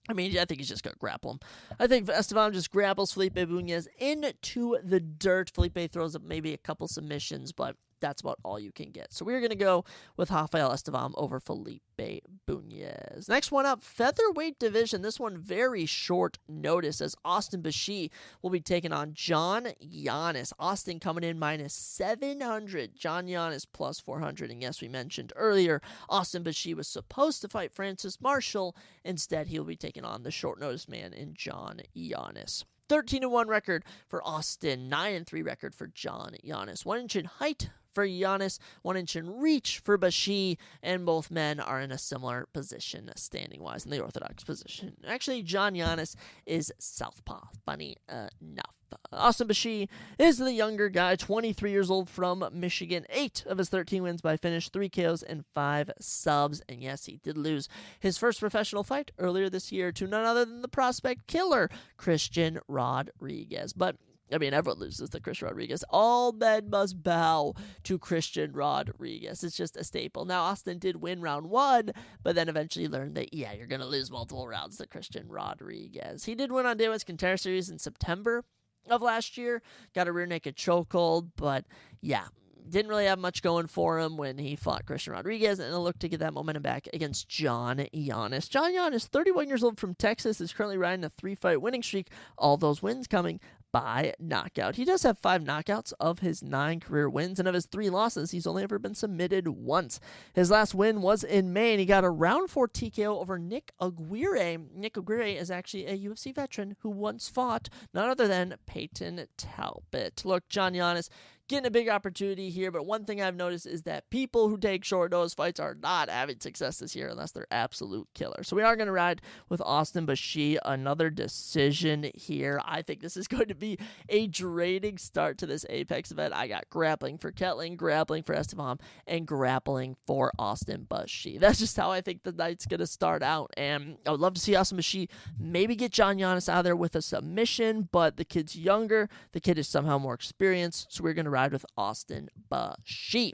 Speaker 1: I think he's just going to grapple him. I think Estevam just grapples Felipe Buños into the dirt. Felipe throws up maybe a couple submissions, but that's about all you can get. So we're going to go with Rafael Estevam over Felipe Bunez. Next one up, featherweight division. This one very short notice as Austin Bashi will be taking on John Giannis. Austin coming in minus 700. John Giannis plus 400. And yes, we mentioned earlier, Austin Bashi was supposed to fight Francis Marshall. Instead, he'll be taking on the short notice man in John Giannis. 13-1 record for Austin, 9-3 record for John Giannis. 1 inch in height for Giannis, 1 inch in reach for Bashi, and both men are in a similar position standing-wise in the orthodox position. Actually, John Giannis is southpaw, funny enough. Austin Bashi is the younger guy, 23 years old from Michigan. 8 of his 13 wins by finish, 3 KOs and 5 subs. And yes, he did lose his first professional fight earlier this year to none other than the prospect killer, Christian Rodriguez. But I mean, everyone loses to Chris Rodriguez. All men must bow to Christian Rodriguez. It's just a staple. Now, Austin did win round 1, but then eventually learned that, yeah, you're going to lose multiple rounds to Christian Rodriguez. He did win on Davis Contender Series in September of last year. Got a rear naked chokehold, but yeah, didn't really have much going for him when he fought Christian Rodriguez, and he'll look to get that momentum back against John Giannis. John Giannis, 31 years old from Texas, is currently riding a 3-fight winning streak. All those wins coming by knockout. He does have 5 knockouts of his 9 career wins, and of his 3 losses, he's only ever been submitted once. His last win was in May, and he got a round 4 TKO over Nick Aguirre. Nick Aguirre is actually a UFC veteran who once fought none other than Peyton Talbot. Look, John Giannis getting a big opportunity here, but one thing I've noticed is that people who take short notice fights are not having success this year unless they're absolute killers. So we are going to ride with Austin Bashi, another decision here. I think this is going to be a draining start to this Apex event. I got grappling for Kettling, grappling for Estevam, and grappling for Austin Bashi. That's just how I think the night's going to start out, and I would love to see Austin Bashi maybe get John Giannis out of there with a submission, but the kid's younger, the kid is somehow more experienced, so we're going to ride with Austin Bashi.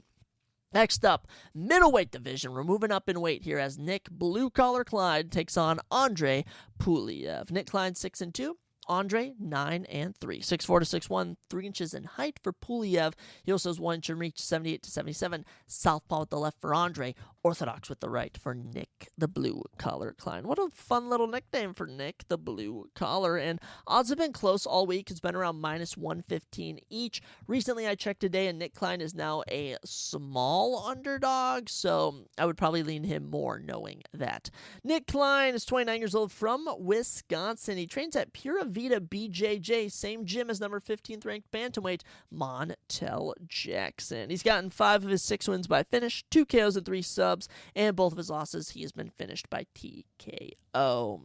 Speaker 1: Next up, middleweight division. We're moving up in weight here as Nick Blue Collar Klein takes on Andre Puliev. Nick Klein 6-2. Andre 9-3, 6'4" to 6'1", 3 inches in height for Puliev. He also has 1 inch in reach, 78 to 77. Southpaw with the left for Andre, orthodox with the right for Nick the Blue Collar Klein. What a fun little nickname for Nick the Blue Collar. And odds have been close all week. It's been around minus 115 each. Recently, I checked today, and Nick Klein is now a small underdog, so I would probably lean him more knowing that. Nick Klein is 29 years old from Wisconsin. He trains at Pura Vida BJJ, same gym as number 15th ranked bantamweight Montel Jackson. He's gotten 5 of his 6 wins by finish, 2 KOs and 3 subs, and both of his losses he has been finished by TKO.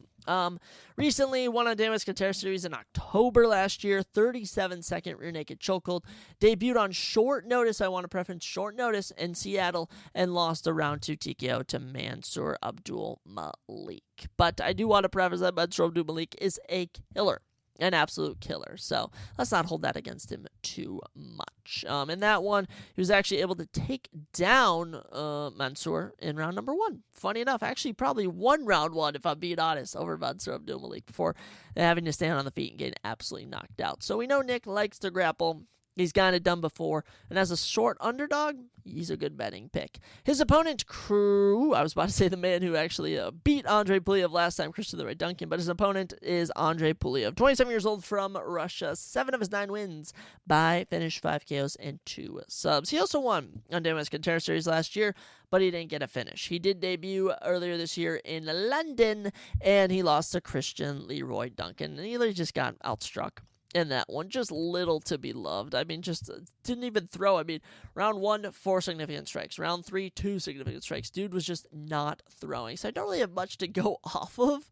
Speaker 1: Recently won on Davis Contender Series in October last year, 37-second rear naked chokehold. Debuted on short notice, I want to preference short notice, in Seattle, and lost a round 2 TKO to Mansour Abdul Malik. But I do want to preface that Mansour Abdul Malik is a killer. An absolute killer. So let's not hold that against him too much. In that one, he was actually able to take down Mansour in round number 1. Funny enough, actually probably won round 1, if I'm being honest, over Mansour Abdul Malik before having to stand on the feet and getting absolutely knocked out. So we know Nick likes to grapple. He's gotten it done before, and as a short underdog, he's a good betting pick. His opponent, I was about to say the man who actually beat Andre Puliev last time, Christian the Red Duncan, but his opponent is Andre Puliev, 27 years old from Russia, 7 of his 9 wins by finish, 5 KOs, and 2 subs. He also won on Davis Contender Series last year, but he didn't get a finish. He did debut earlier this year in London, and he lost to Christian Leroy Duncan, and he just got outstruck in that one. Just little to be loved. I mean, just didn't even throw. I mean, round 1, 4 significant strikes. Round 3, 2 significant strikes. Dude was just not throwing. So I don't really have much to go off of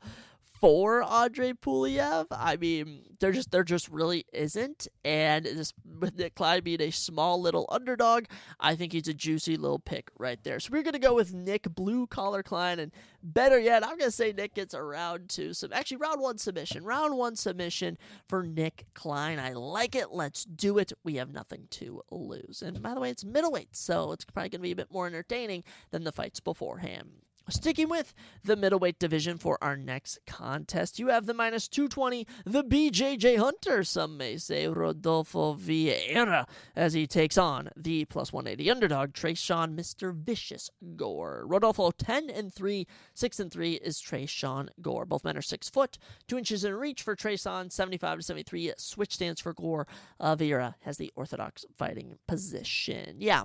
Speaker 1: for Andre Puliev. I mean, there just really isn't. And this, with Nick Klein being a small little underdog, I think he's a juicy little pick right there. So we're going to go with Nick Blue Collar Klein, and better yet, I'm going to say Nick gets a round 2, round 1 submission. Round 1 submission for Nick Klein. I like it. Let's do it. We have nothing to lose. And by the way, it's middleweight, so it's probably going to be a bit more entertaining than the fights beforehand. Sticking with the middleweight division for our next contest, you have the minus 220, the BJJ Hunter, some may say, Rodolfo Vieira, as he takes on the plus 180 underdog, Tresean Mr. Vicious Gore. Rodolfo 10-3, 6-3 is Tresean Gore. Both men are 6 foot, 2 inches in reach for Tresean, 75-73 switch stance for Gore. Vieira has the orthodox fighting position. Yeah.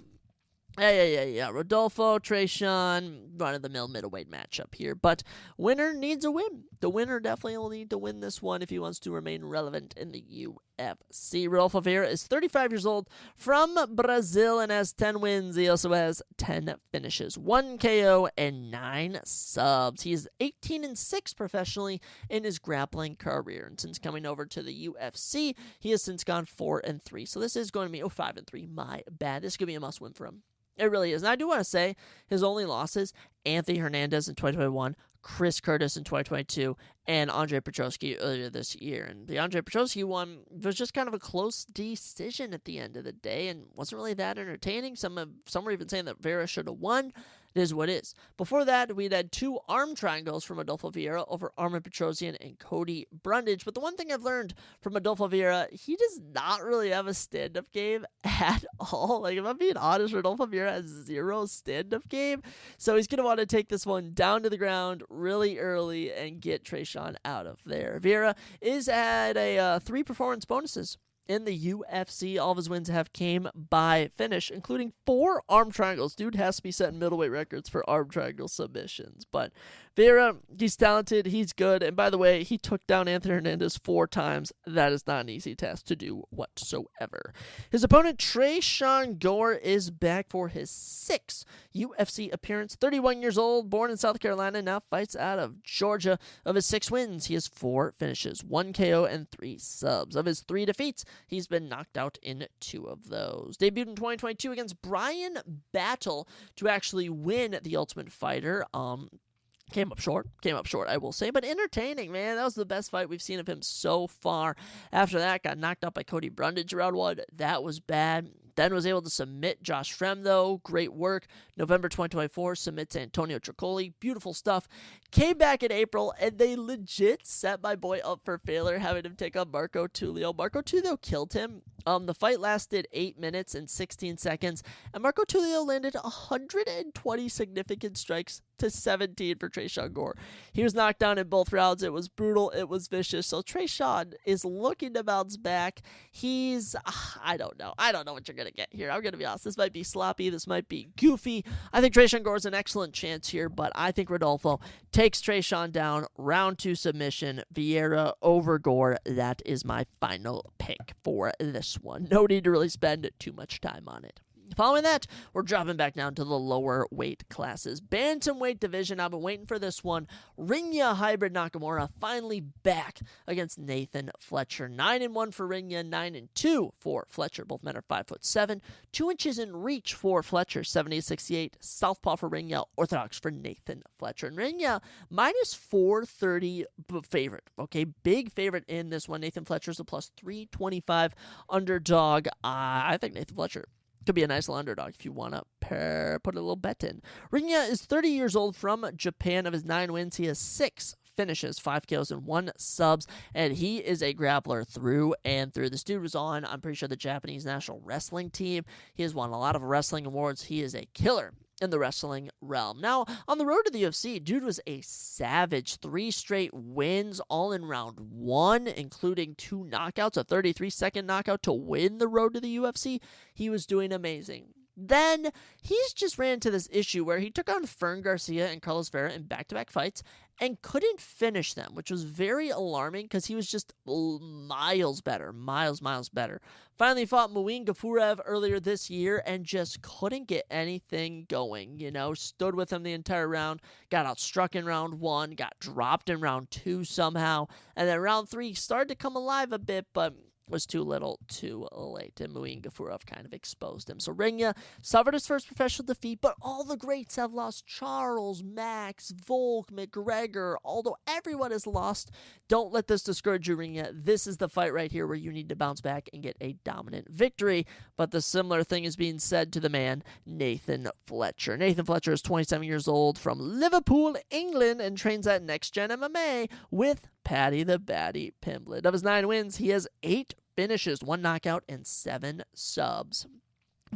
Speaker 1: Rodolfo, Tresean, run-of-the-mill middleweight matchup here. But winner needs a win. The winner definitely will need to win this one if he wants to remain relevant in the UFC. Rodolfo Vieira is 35 years old, from Brazil, and has 10 wins. He also has 10 finishes, 1 KO, and 9 subs. He is 18-6 professionally in his grappling career. And since coming over to the UFC, he has since gone 4-3. So this is going to be 5-3. My bad. This could be a must-win for him. It really is. And I do want to say his only losses, Anthony Hernandez in 2021, Chris Curtis in 2022, and Andre Petroski earlier this year. And the Andre Petroski one was just kind of a close decision at the end of the day and wasn't really that entertaining. Some were even saying that Vieira should have won. It is what it is. Before that, we'd had 2 arm triangles from Adolfo Vieira over Armin Petrosian and Cody Brundage. But the one thing I've learned from Adolfo Vieira, he does not really have a stand-up game at all. Like, if I'm being honest, Adolfo Vieira has 0 stand-up game. So he's going to want to take this one down to the ground really early and get Tresean out of there. Vieira is at 3 performance bonuses in the UFC. All of his wins have came by finish, including 4 arm triangles. Dude has to be setting middleweight records for arm triangle submissions. But Vieira, he's talented, he's good, and by the way, he took down Anthony Hernandez 4 times. That is not an easy task to do whatsoever. His opponent, Tresean Gore, is back for his 6th UFC appearance. 31 years old, born in South Carolina, now fights out of Georgia. Of his 6 wins, he has 4 finishes, 1 KO, and 3 subs. Of his 3 defeats, he's been knocked out in 2 of those. Debuted in 2022 against Brian Battle to actually win the Ultimate Fighter. Came up short, I will say, but entertaining, man. That was the best fight we've seen of him so far. After that, got knocked out by Cody Brundage round 1. That was bad. Then was able to submit Josh Frem, though. Great work. November 2024, submits Antonio Tricoli. Beautiful stuff. Came back in April, and they legit set my boy up for failure, having him take on Marco Tulio. Marco Tulio killed him. The fight lasted 8 minutes and 16 seconds, and Marco Tulio landed 120 significant strikes to 17 for Tresean Gore. He was knocked down in both rounds. It was brutal. It was vicious. So Tresean is looking to bounce back. He's, I don't know what you're going to get here. I'm going to be honest. This might be sloppy. This might be goofy. I think Tresean Gore is an excellent chance here, but I think Rodolfo takes Tresean down. Round 2 submission. Vieira over Gore. That is my final pick for this one. No need to really spend too much time on it. Following that, we're dropping back down to the lower weight classes. Bantamweight division, I've been waiting for this one. Rinya Hybrid Nakamura finally back against Nathan Fletcher. 9-1 for Rinya, 9-2 for Fletcher. Both men are 5'7", 2 inches in reach for Fletcher, 70-68. Southpaw for Rinya, orthodox for Nathan Fletcher. And Rinya, minus 430 favorite. Okay, big favorite in this one. Nathan Fletcher's a plus 325 underdog. I think Nathan Fletcher could be a nice little underdog if you want to put a little bet in. Rinya is 30 years old, from Japan. Of his 9 wins, he has 6 finishes, 5 KOs, and 1 subs, and he is a grappler through and through. This dude was on, I'm pretty sure, the Japanese national wrestling team. He has won a lot of wrestling awards. He is a killer in the wrestling realm. Now, on the road to the UFC, dude was a savage. 3 straight wins, all in round 1, including 2 knockouts, a 33-second knockout to win the road to the UFC. He was doing amazing. Then, he's just ran into this issue where he took on Fern Garcia and Carlos Vera in back-to-back fights and couldn't finish them, which was very alarming because he was just miles better. Finally fought Muin Gafurev earlier this year and just couldn't get anything going. Stood with him the entire round, got outstruck in round 1, got dropped in round 2 somehow, and then round 3 started to come alive a bit, but was too little too late, and Muin Gafurov kind of exposed him. So Ringya suffered his first professional defeat, but all the greats have lost. Charles, Max, Volk, McGregor, although everyone has lost. Don't let this discourage you, Ringya. This is the fight right here where you need to bounce back and get a dominant victory, but the similar thing is being said to the man, Nathan Fletcher. Nathan Fletcher is 27 years old from Liverpool, England, and trains at Next Gen MMA with Paddy the Baddy Pimblett. Of his 9 wins, he has 8 finishes, 1 knockout, and 7 subs.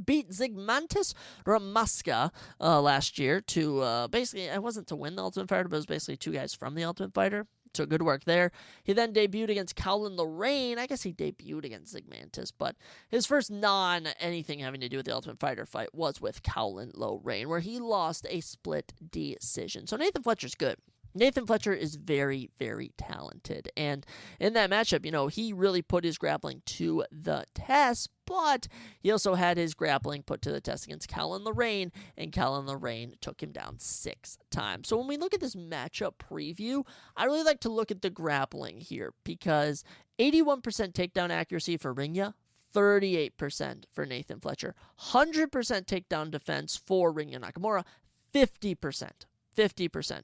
Speaker 1: Beat Zygmantas Ramaska last year to basically, it wasn't to win the Ultimate Fighter, but it was basically 2 guys from the Ultimate Fighter. So good work there. He then debuted against Colin Lorraine. I guess he debuted against Zygmantas, but his first anything having to do with the Ultimate Fighter fight was with Colin Lorraine, where he lost a split decision. So Nathan Fletcher's good. Nathan Fletcher is very, very talented. And in that matchup, he really put his grappling to the test, but he also had his grappling put to the test against Colin Lorraine, and Colin Lorraine took him down 6 times. So when we look at this matchup preview, I really like to look at the grappling here, because 81% takedown accuracy for Ringya, 38% for Nathan Fletcher, 100% takedown defense for Ringya Nakamura, 50%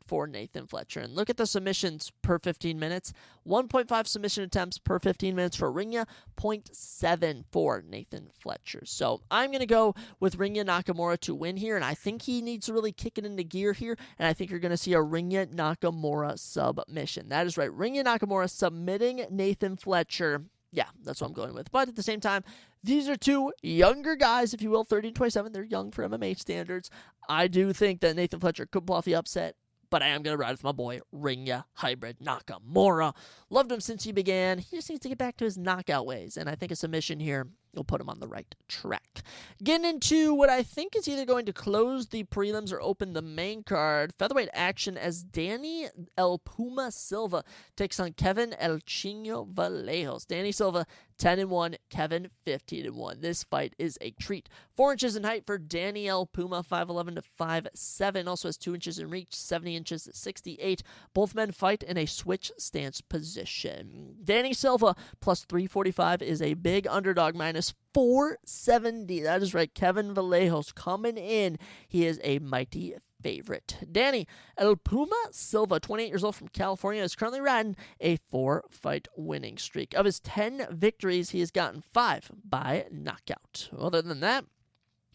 Speaker 1: for Nathan Fletcher. And look at the submissions per 15 minutes. 1.5 submission attempts per 15 minutes for Ringya, 0.7 for Nathan Fletcher. So I'm going to go with Ringya Nakamura to win here, and I think he needs to really kick it into gear here, and I think you're going to see a Ringya Nakamura submission. That is right, Ringya Nakamura submitting Nathan Fletcher. Yeah, that's what I'm going with. But at the same time, these are 2 younger guys, if you will, 30 and 27. They're young for MMA standards. I do think that Nathan Fletcher could pull off the upset, but I am going to ride with my boy, Ringya Hybrid Nakamura. Loved him since he began. He just needs to get back to his knockout ways, and I think a submission here will put him on the right track. Getting into what I think is either going to close the prelims or open the main card, featherweight action as Danny El Puma Silva takes on Kevin El Chino Vallejos. Danny Silva 10-1, Kevin 15-1. This fight is a treat. 4 inches in height for Danny El Puma, 5'11 to 5'7. Also has 2 inches in reach, 70 inches at 68. Both men fight in a switch stance position. Danny Silva plus 345 is a big underdog, minus 470. That is right, Kevin Vallejos coming in. He is a mighty favorite. Danny El Puma Silva, 28 years old from California, is currently riding a 4-fight winning streak. Of his 10 victories, he has gotten 5 by knockout. Other than that,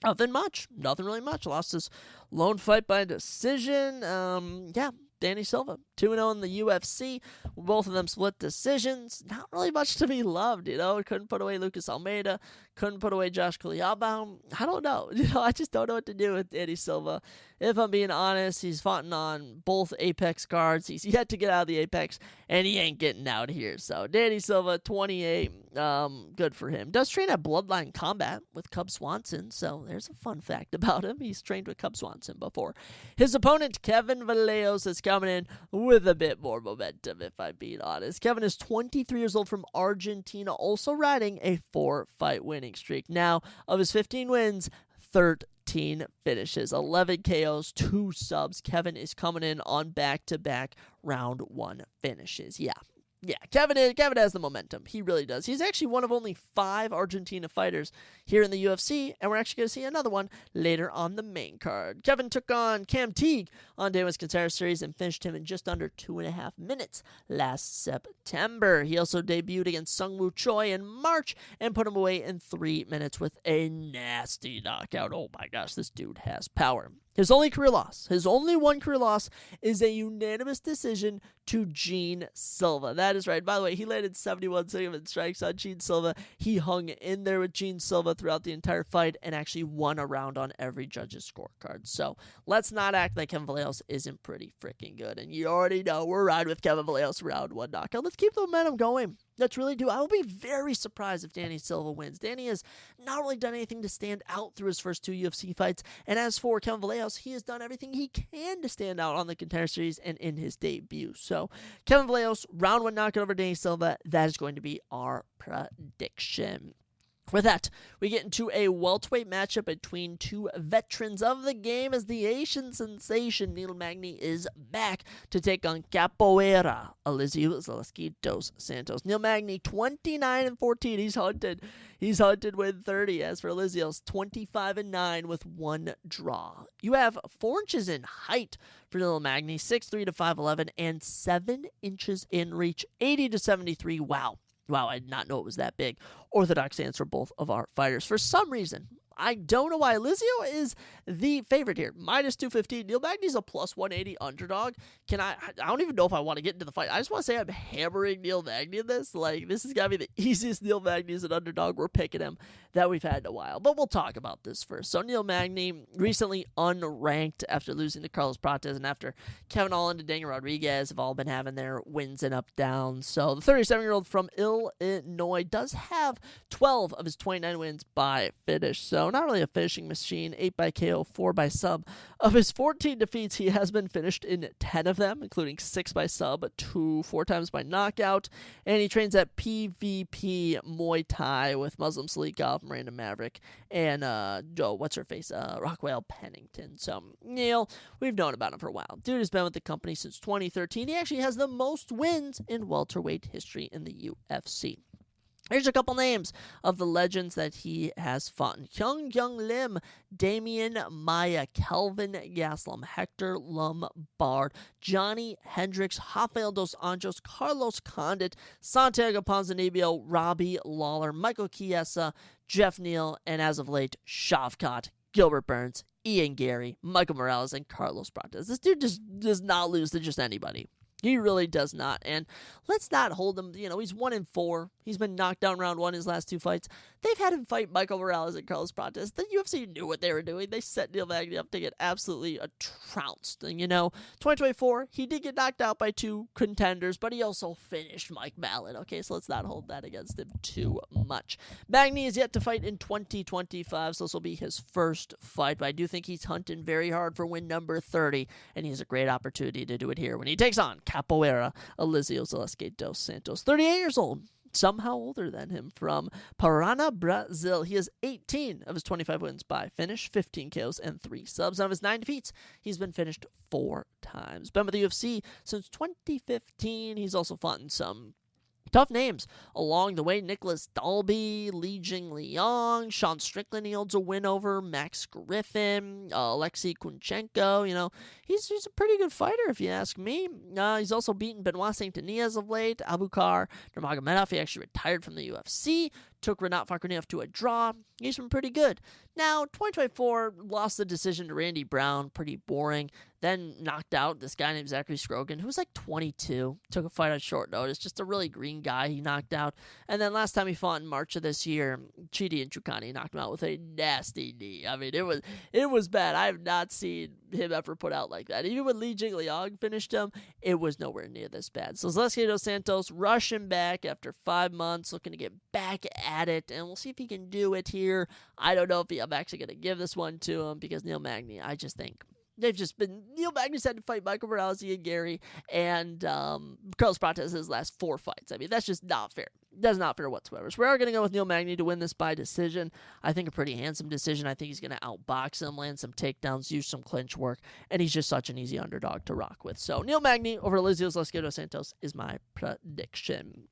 Speaker 1: nothing really much. Lost his lone fight by decision. Danny Silva, 2-0 in the UFC. Both of them split decisions. Not really much to be loved, Couldn't put away Lucas Almeida. Couldn't put away Josh Kuliabaum. I don't know. I just don't know what to do with Danny Silva. If I'm being honest, he's fought on both Apex cards. He's yet to get out of the Apex, and he ain't getting out here. So Danny Silva, 28, good for him. Does train at Bloodline Combat with Cub Swanson, so there's a fun fact about him. He's trained with Cub Swanson before. His opponent, Kevin Vallejos, is coming in with a bit more momentum, if I'm being honest. Kevin is 23 years old from Argentina, also riding a 4-fight winning streak. Now, of his 15 wins, 13 finishes, 11 KOs, 2 subs. Kevin is coming in on back-to-back round 1 finishes. Yeah, Kevin has the momentum. He really does. He's actually one of only 5 Argentina fighters here in the UFC, and we're actually going to see another one later on the main card. Kevin took on Cam Teague on Day 1's Contender Series and finished him in just under 2.5 minutes last September. He also debuted against Sungwoo Choi in March and put him away in 3 minutes with a nasty knockout. Oh my gosh, this dude has power. His only one career loss is a unanimous decision to Gene Silva. That is right. By the way, he landed 71 significant strikes on Gene Silva. He hung in there with Gene Silva throughout the entire fight and actually won a round on every judge's scorecard. So let's not act like Kevin Vallejos isn't pretty freaking good. And you already know we're riding with Kevin Vallejos round 1 knockout. Let's keep the momentum going. Let's really do. I will be very surprised if Danny Silva wins. Danny has not really done anything to stand out through his first 2 UFC fights. And as for Kevin Vallejos, he has done everything he can to stand out on the Contender Series and in his debut. So Kevin Vallejos, round 1 knockout over Danny Silva. That is going to be our prediction. With that, we get into a welterweight matchup between two veterans of the game as the Asian sensation Neil Magny is back to take on Capoeira Elizeu Zaleski dos Santos. Neil Magny 29-14. He's hunted. He's hunted with 30. As for Elizeu's 25-9 with one draw. You have 4 inches in height for Neil Magny, 6'3" to 5'11", and 7 inches in reach, 80 to 73. Wow. Wow, I did not know it was that big. Orthodox stance for both of our fighters. For some reason, I don't know why, Elizeu is the favorite here. Minus 215. Neil Magny's a plus 180 underdog. I don't even know if I want to get into the fight. I just want to say I'm hammering Neil Magny in this. Like, this has got to be the easiest Neil Magny as an underdog. We're picking him that we've had in a while. But we'll talk about this first. So Neil Magny recently unranked after losing to Carlos Prates and after Kevin Holland and Daniel Rodriguez have all been having their wins and up downs. So the 37-year-old from Illinois does have 12 of his 29 wins by finish. So not really a finishing machine. 8 by KO, 4 by sub. Of his 14 defeats, he has been finished in 10 of them, including 6 by sub, 4 times by knockout. And he trains at PVP Muay Thai with Muslim Salikhov, Miranda Maverick, and Rockwell Pennington. So Neil, we've known about him for a while. Dude has been with the company since 2013. He actually has the most wins in welterweight history in the UFC. Here's a couple names of the legends that he has fought. Hyung Young Lim, Damian Maya, Kelvin Gastelum, Hector Lombard, Johnny Hendricks, Rafael dos Anjos, Carlos Condit, Santiago Ponzinibbio, Robbie Lawler, Michael Chiesa, Jeff Neal, and as of late, Shavkat, Gilbert Burns, Ian Gary, Michael Morales, and Carlos Prates. This dude just does not lose to just anybody. He really does not. And let's not hold him. He's 1-4. He's been knocked down round 1 his last 2 fights. They've had him fight Michael Morales and Carlos Prates. The UFC knew what they were doing. They set Neil Magny up to get absolutely trounced. And 2024, he did get knocked out by 2 contenders, but he also finished Mike Mallon. Okay, so let's not hold that against him too much. Magny is yet to fight in 2025, so this will be his first fight. But I do think he's hunting very hard for win number 30, and he has a great opportunity to do it here when he takes on Capoeira Elizeu Zaleski dos Santos, 38 years old, somehow older than him, from Parana, Brazil. He has 18 of his 25 wins by finish, 15 KOs, and 3 subs. Out of his 9 defeats, he's been finished 4 times. Been with the UFC since 2015. He's also fought in some tough names along the way. Nicholas Dalby, Li Jing Liang, Sean Strickland he holds a win over, Max Griffin, Alexei Kunchenko. He's a pretty good fighter if you ask me. He's also beaten Benoit Saint-Denis as of late, Abukar Nurmagomedov. He actually retired from the UFC, took Renat Fakhrizadeh to a draw. He's been pretty good. Now, 2024, lost the decision to Randy Brown, pretty boring. Then knocked out this guy named Zachary Scrogan, who was like 22. Took a fight on short notice. Just a really green guy he knocked out. And then last time he fought in March of this year, Chidi Njoku knocked him out with a nasty knee. I mean, it was bad. I have not seen him ever put out like that. Even when Li Jing Liang finished him, it was nowhere near this bad. So Zaleski dos Santos rushing back after 5 months, looking to get back at it, and we'll see if he can do it here. I don't know if I'm actually going to give this one to him because Neil Magny, I just think Neil Magny's had to fight Michael Morales, Ian Gary, and Carlos Prates his last 4 fights. I mean, that's just not fair. That's not fair whatsoever. So we are going to go with Neil Magny to win this by decision. I think a pretty handsome decision. I think he's going to outbox him, land some takedowns, use some clinch work, and he's just such an easy underdog to rock with. So Neil Magny over Elizeu Zaleski dos Santos is my prediction.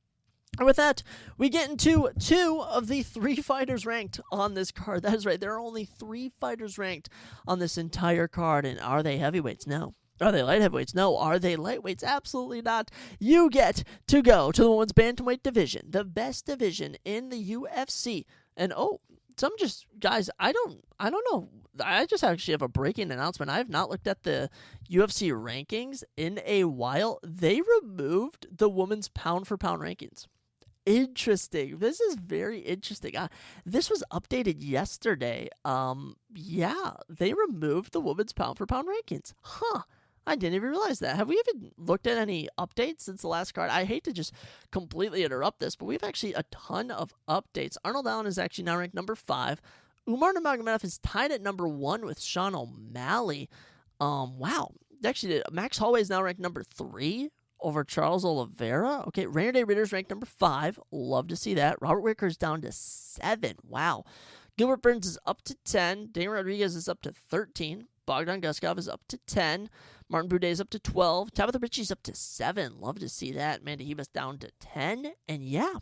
Speaker 1: And with that, we get into 2 of the 3 fighters ranked on this card. That is right. There are only 3 fighters ranked on this entire card. And are they heavyweights? No. Are they light heavyweights? No. Are they lightweights? Absolutely not. You get to go to the women's bantamweight division, the best division in the UFC. And guys, I don't know. I just actually have a breaking announcement. I have not looked at the UFC rankings in a while. They removed the women's pound for pound rankings. Interesting. This is very interesting. This was updated yesterday. They removed the women's pound for pound rankings. I didn't even realize that. Have we even looked at any updates since the last card? I hate to just completely interrupt this, but we have actually a ton of updates. Arnold Allen is actually now ranked number 5. Umar Nurmagomedov is tied at number 1 with Sean O'Malley. Wow. Actually, Max Holloway is now ranked number 3 over Charles Oliveira. Okay, Rainier Day Ritter's ranked number 5. Love to see that. Robert Whitaker's down to 7. Wow. Gilbert Burns is up to 10. Daniel Rodriguez is up to 13. Bogdan Guskov is up to 10. Martin Boudet is up to 12. Tabitha Ritchie's up to 7. Love to see that. Amanda Hebus down to 10. And yeah,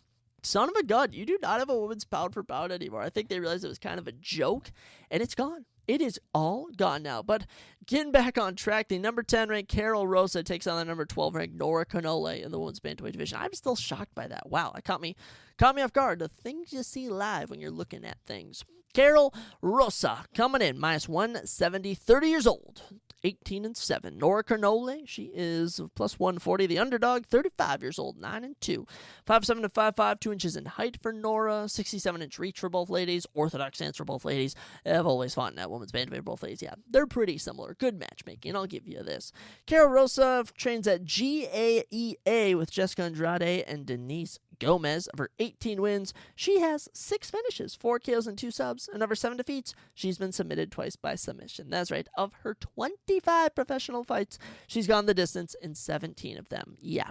Speaker 1: son of a gun, you do not have a women's pound for pound anymore. I think they realized it was kind of a joke, and it's gone. It is all gone now. But getting back on track, the number 10 ranked Carol Rosa takes on the number 12 ranked Nora Canole in the women's bantamweight division. I'm still shocked by that. Wow, it caught me off guard. The things you see live when you're looking at things. Carol Rosa coming in minus 170, 30 years old. 18-7. Nora Canole, she is plus 140. The underdog, 35 years old, 9-2. 5'7" to 5'5", 2 inches in height for Nora. 67-inch reach for both ladies. Orthodox stance for both ladies. I've always fought in that women's bantamweight both ladies. Yeah, they're pretty similar. Good matchmaking, I'll give you this. Carol Rosa trains at GAEA with Jessica Andrade and Denise Gomez. Of her 18 wins, she has 6 finishes, 4 KOs and 2 subs, and of her 7 defeats, she's been submitted twice by submission. That's right. Of her 25 professional fights, she's gone the distance in 17 of them. Yeah,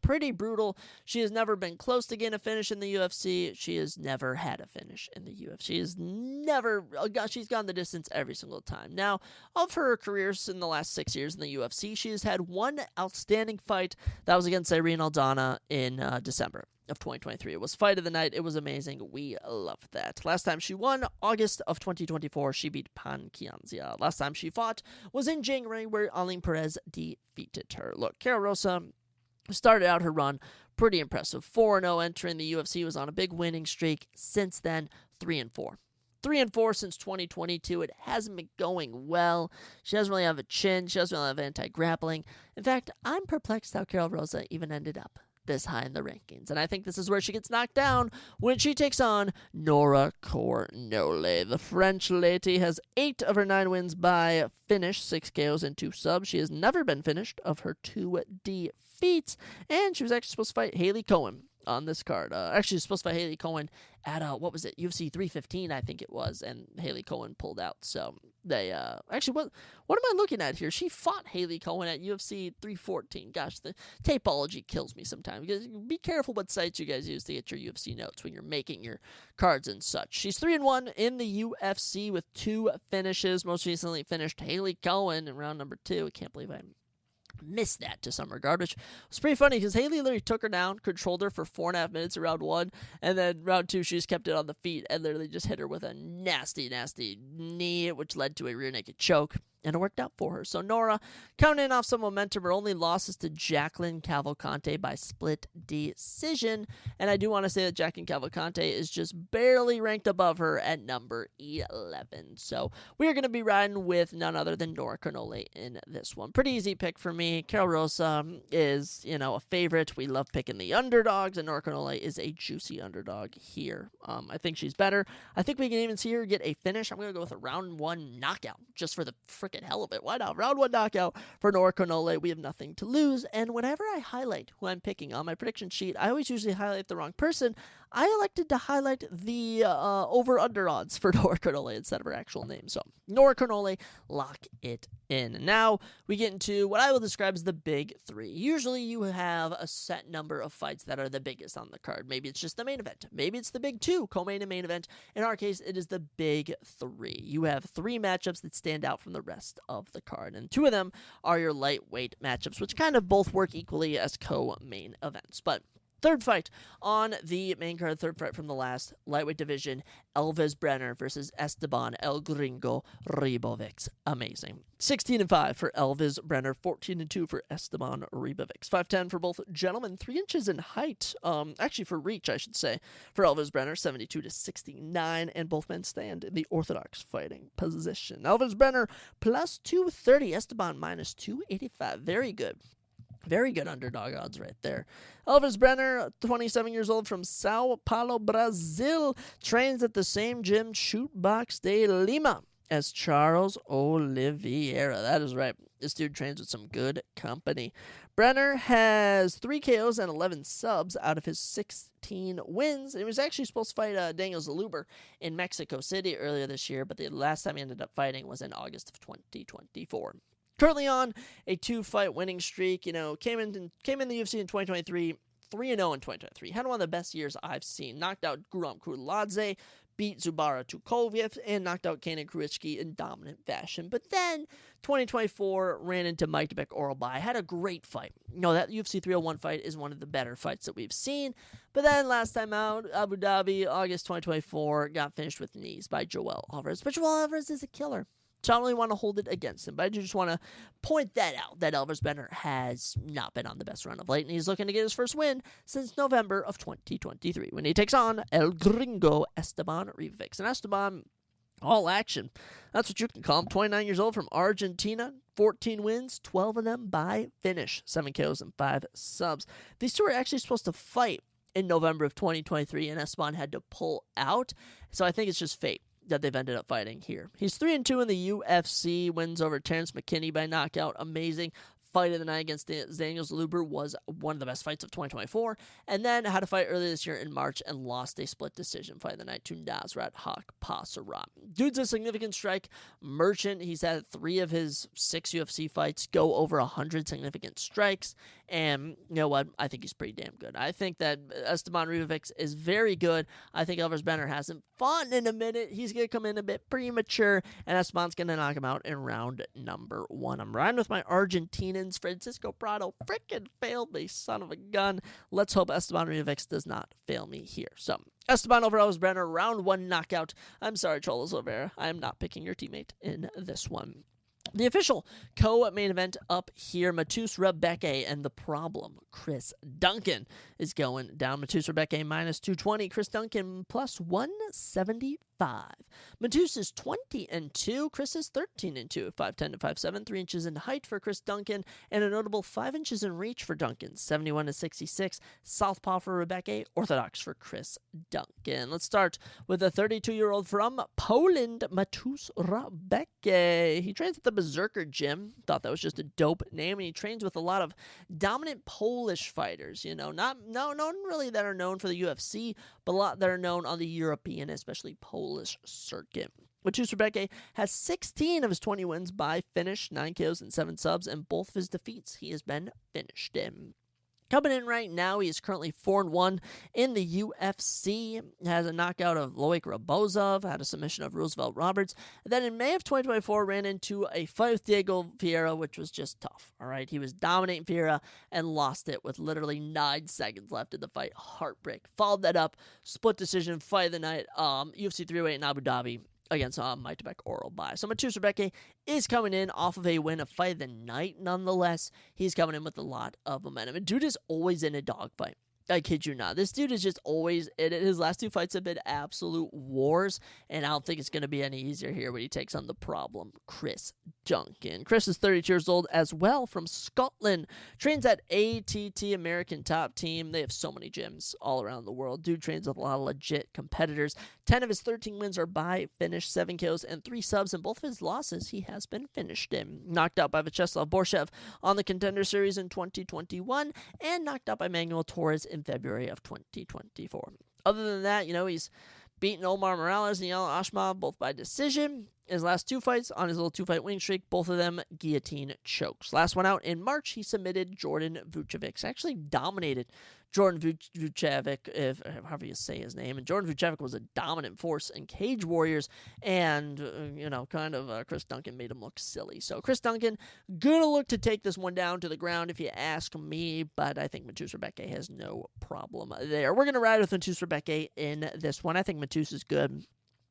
Speaker 1: pretty brutal. She has never been close to getting a finish in the UFC. She has never had a finish in the UFC. She's gone the distance every single time. Now, of her careers in the last 6 years in the UFC, she has had one outstanding fight. That was against Irene Aldana in December of 2023. It was fight of the night. It was amazing. We loved that. Last time she won, August of 2024, she beat Pan Kianzia. Last time she fought was in January, where Aline Perez defeated her. Look, Carol Rosa started out her run pretty impressive. 4-0 entering the UFC, was on a big winning streak. Since then, 3-4. 3-4 since 2022. It hasn't been going well. She doesn't really have a chin. She doesn't really have anti-grappling. In fact, I'm perplexed how Carol Rosa even ended up this high in the rankings. And I think this is where she gets knocked down when she takes on Nora Cornole. The French lady has 8 of her 9 wins by finish, 6 KOs and 2 subs. She has never been finished of her 2 defeats. And she was actually supposed to fight Haley Cohen on this card. Actually, she was supposed to fight Haley Cohen at, UFC 315, I think it was, and Haley Cohen pulled out. So they, actually, what am I looking at here? She fought Haley Cohen at UFC 314. Gosh, the tapology kills me sometimes. Be careful what sites you guys use to get your UFC notes when you're making your cards and such. She's 3-1 in the UFC with 2 finishes. Most recently finished Haley Cohen in round number 2. I can't believe I missed that to some regard, which was pretty funny because Haley literally took her down, controlled her for 4.5 minutes in round 1, and then round 2 she just kept it on the feet and literally just hit her with a nasty knee, which led to a rear naked choke, and it worked out for her. So Nora, coming in off some momentum, her only losses to Jacqueline Cavalcante by split decision, and I do want to say that Jacqueline Cavalcante is just barely ranked above her at number 11. So we are going to be riding with none other than Nora Cornole in this one. Pretty easy pick for me. Carol Rosa is, a favorite. We love picking the underdogs, and Nora Cornole is a juicy underdog here. I think she's better. I think we can even see her get a finish. I'm going to go with a round 1 knockout just for the freaking hell of it. Why not? Round 1 knockout for Nora Cornole. We have nothing to lose. And whenever I highlight who I'm picking on my prediction sheet, I always usually highlight the wrong person. I elected to highlight the over-under odds for Nora Cornole instead of her actual name. So, Nora Cornole, lock it in. Now, we get into what I will describe as the big 3. Usually, you have a set number of fights that are the biggest on the card. Maybe it's just the main event. Maybe it's the big 2, co-main and main event. In our case, it is the big 3. You have 3 matchups that stand out from the rest of the card, and 2 of them are your lightweight matchups, which kind of both work equally as co-main events. But third fight on the main card, third fight from the last lightweight division, Elvis Brenner versus Esteban El Gringo Ribovics. Amazing. 16-5 for Elvis Brenner, 14-2 for Esteban Ribovics. 5'10" for both gentlemen, 3 inches in height. Actually, for reach, I should say, for Elvis Brenner, 72-69, and both men stand in the orthodox fighting position. Elvis Brenner plus 230, Esteban minus 285. Very good. Very good underdog odds right there. Elvis Brenner, 27 years old, from Sao Paulo, Brazil, trains at the same gym, Shoot Box de Lima, as Charles Oliveira. That is right. This dude trains with some good company. Brenner has 3 KOs and 11 subs out of his 16 wins. And he was actually supposed to fight Daniel Zaluber in Mexico City earlier this year, but the last time he ended up fighting was in August of 2024. Currently on a 2-fight winning streak. Came in the UFC in 2023, 3-0 in 2023. Had one of the best years I've seen. Knocked out Guram Kudladze, beat Zubara Tukoviev, and knocked out Kenan Kruichki in dominant fashion. But then 2024 ran into Majtbek Oralbai. Had a great fight. That UFC 301 fight is one of the better fights that we've seen. But then last time out, Abu Dhabi, August 2024, got finished with knees by Joel Alvarez. But Joel Alvarez is a killer. So I don't really want to hold it against him, but I just want to point that out, that Elvis Bender has not been on the best run of late, and he's looking to get his first win since November of 2023, when he takes on El Gringo Esteban Rivas. And Esteban, all action. That's what you can call him. 29 years old from Argentina, 14 wins, 12 of them by finish, 7 KOs and 5 subs. These two are actually supposed to fight in November of 2023, and Esteban had to pull out, so I think it's just fate that they've ended up fighting here. He's 3-2 in the UFC, wins over Terrence McKinney by knockout. Amazing fight of the night against Daniel Zluber was one of the best fights of 2024, and then had a fight earlier this year in March and lost a split decision fight of the night to Nasrat Haqpasarat. Dude's a significant strike merchant. He's had 3 of his 6 UFC fights go over 100 significant strikes, and you know what? I think he's pretty damn good. I think that Esteban Rivas is very good. I think Elvis Bender hasn't fought in a minute. He's going to come in a bit premature, and Esteban's going to knock him out in round number 1. I'm riding with my Argentinans. Francisco Prado freaking failed me, son of a gun. Let's hope Esteban Rivas does not fail me here. So, Esteban over Elvis Bender, round 1 knockout. I'm sorry, Cholos Oliveira. I am not picking your teammate in this one. The official co-main event up here, Matus Rebecca and the problem, Chris Duncan, is going down. Matus Rebecca minus 220, Chris Duncan plus 175. Matus is 20-2, Chris is 13-2, 5'10 to 5'7, 3 inches in height for Chris Duncan, and a notable 5 inches in reach for Duncan, 71 to 66, southpaw for Rebecca, orthodox for Chris Duncan. Let's start with the 32-year-old from Poland, Matus Rebecca. He trains at the Berserker Gym. Thought that was just a dope name, and he trains with a lot of dominant Polish fighters. Not really that are known for the UFC, but a lot that are known on the European, especially Polish circuit. Matus Rebecca has 16 of his 20 wins by finish, 9 KOs and 7 subs, and both of his defeats he has been finished in. Coming in right now, he is currently 4-1 in the UFC. Has a knockout of Loic Rabozov, had a submission of Roosevelt Roberts. And then in May of 2024, ran into a fight with Diego Vieira, which was just tough. All right, he was dominating Vieira and lost it with literally 9 seconds left in the fight. Heartbreak. Followed that up, split decision, fight of the night, UFC 308 in Abu Dhabi against Majtbek Oralbai. So Matus Rebecca is coming in off of a win, a fight of the night nonetheless. He's coming in with a lot of momentum. And dude is always in a dogfight. I kid you not. This dude is just always in it. His last 2 fights have been absolute wars, and I don't think it's going to be any easier here when he takes on the problem, Chris Duncan. Chris is 32 years old as well, from Scotland. Trains at ATT, American Top Team. They have so many gyms all around the world. Dude trains with a lot of legit competitors. 10 of his 13 wins are by finish, 7 KOs and 3 subs, and both of his losses he has been finished in. Knocked out by Vyacheslav Borshev on the Contender Series in 2021, and knocked out by Manuel Torres in February of 2024. Other than that, he's beaten Omar Morales and Yala Ashma both by decision. His last 2 fights on his little 2-fight winning streak, both of them guillotine chokes. Last one out in March, he submitted Jordan Vucevic. Actually dominated Jordan Vucevic, however you say his name. And Jordan Vucevic was a dominant force in Cage Warriors. And, Chris Duncan made him look silly. So Chris Duncan, gonna look to take this one down to the ground if you ask me. But I think Matus Rebecca has no problem there. We're going to ride with Matus Rebecca in this one. I think Matus is good.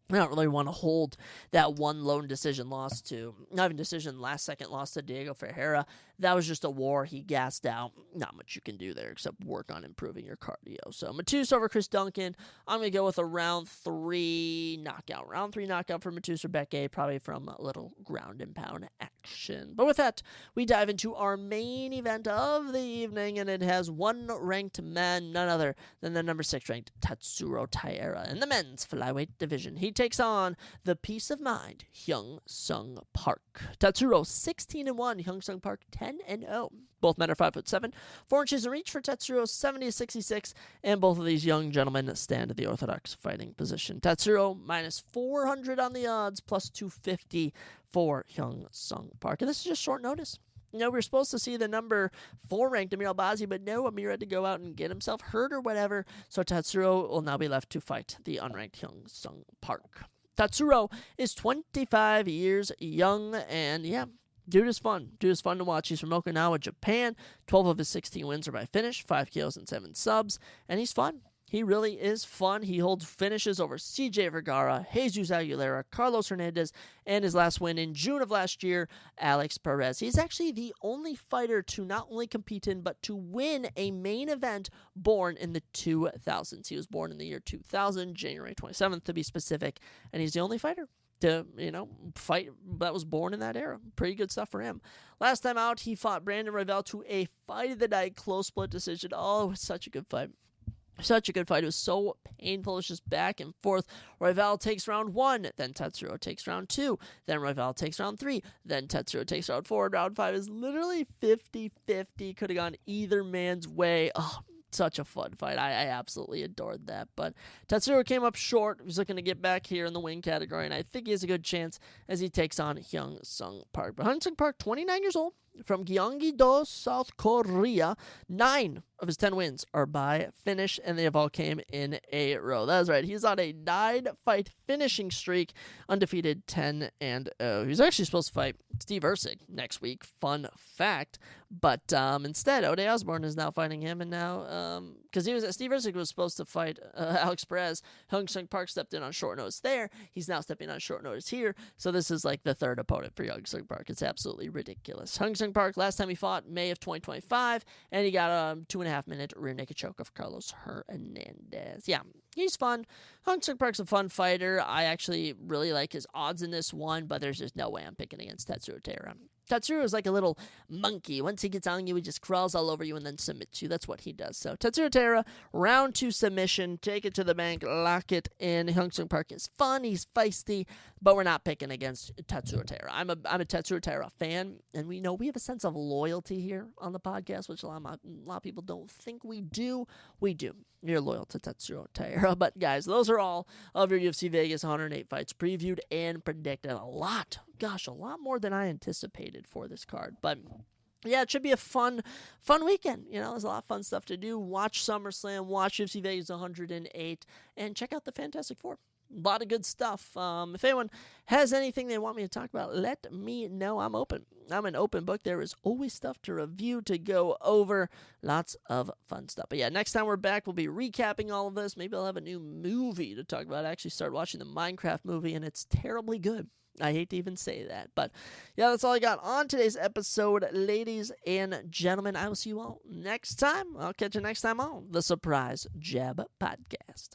Speaker 1: I don't really want to hold that one lone decision loss to, not even decision, last second loss to Diego Ferreira. That was just a war. He gassed out. Not much you can do there except work on improving your cardio. So Matus over Chris Duncan. I'm going to go with a round 3 knockout. Round 3 knockout for Matus Rebecca, probably from a little ground and pound action. But with that, we dive into our main event of the evening, and it has one ranked man, none other than the number 6 ranked Tatsuro Taira in the men's flyweight division. He takes on the Peace of Mind, Hyung Sung Park. Tatsuro 16-1, Hyung Sung Park 10-0. Both men are 5'7", 4 inches in reach for Tatsuro, 70-66, and both of these young gentlemen stand at the orthodox fighting position. Tatsuro minus 400 on the odds, plus 250 for Hyung Sung Park. And this is just short notice. You know, we were supposed to see the number 4 ranked Amir Albazi, but no, Amir had to go out and get himself hurt or whatever, so Tatsuro will now be left to fight the unranked Hyung Sung Park. Tatsuro is 25 years young, and yeah, dude is fun. Dude is fun to watch. He's from Okinawa, Japan. 12 of his 16 wins are by finish, 5 KOs and 7 subs, and he's fun. He really is fun. He holds finishes over CJ Vergara, Jesus Aguilera, Carlos Hernandez, and his last win in June of last year, Alex Perez. He's actually the only fighter to not only compete in, but to win a main event born in the 2000s. He was born in the year 2000, January 27th to be specific, and he's the only fighter to, fight that was born in that era. Pretty good stuff for him. Last time out, he fought Brandon Royval to a fight of the night, close split decision. Oh, it was such a good fight. Such a good fight. It was so painful. It was just back and forth. Royval takes round 1, then Tatsuro takes round 2, then Royval takes round 3, then Tatsuro takes round 4. Round 5 is literally 50-50. Could have gone either man's way. Oh, such a fun fight. I absolutely adored that. But Tatsuro came up short. He's looking to get back here in the win category, and I think he has a good chance as he takes on Hyung Sung Park. But Hyung Sung Park, 29 years old, from Gyeonggi-do, South Korea. 9 of his 10 wins are by finish, and they have all came in a row. That's right. He's on a 9-fight finishing streak, undefeated 10-0. He's actually supposed to fight Steve Erceg next week. Fun fact. But instead, Ode Osborne is now fighting him, and now, because Steve Erceg was supposed to fight Alex Perez. Hyung Sung Park stepped in on short notice there. He's now stepping on short notice here. So this is like the third opponent for Hyung Sung Park. It's absolutely ridiculous. Hyung Sung Park, last time he fought, May of 2025, and he got a 2.5-minute rear naked choke of Carlos Hernandez. Yeah, he's fun. Hyung Sung Park's a fun fighter. I actually really like his odds in this one, but there's just no way I'm picking against Tatsuro Taira. Tatsuro is like a little monkey. Once he gets on you, he just crawls all over you and then submits you. That's what he does. So Tatsuro Taira, round 2 submission. Take it to the bank. Lock it in. Hyung Sung Park is fun. He's feisty, but we're not picking against Tatsuro Taira. I'm a Tatsuro Taira fan, and we have a sense of loyalty here on the podcast, which a lot of people don't think we do. We do. You're loyal to Tatsuro Taira. But guys, those are all of your UFC Vegas 108 fights previewed and predicted. A lot more than I anticipated for this card. But yeah, it should be a fun weekend. There's a lot of fun stuff to do. Watch SummerSlam, watch UFC Vegas 108, and check out the Fantastic Four. A lot of good stuff. If anyone has anything they want me to talk about, let me know. I'm open. I'm an open book. There is always stuff to review, to go over. Lots of fun stuff. But yeah, next time we're back, we'll be recapping all of this. Maybe I'll have a new movie to talk about. I actually started watching the Minecraft movie, and it's terribly good. I hate to even say that. But yeah, that's all I got on today's episode, ladies and gentlemen. I will see you all next time. I'll catch you next time on the Surprise Jab Podcast.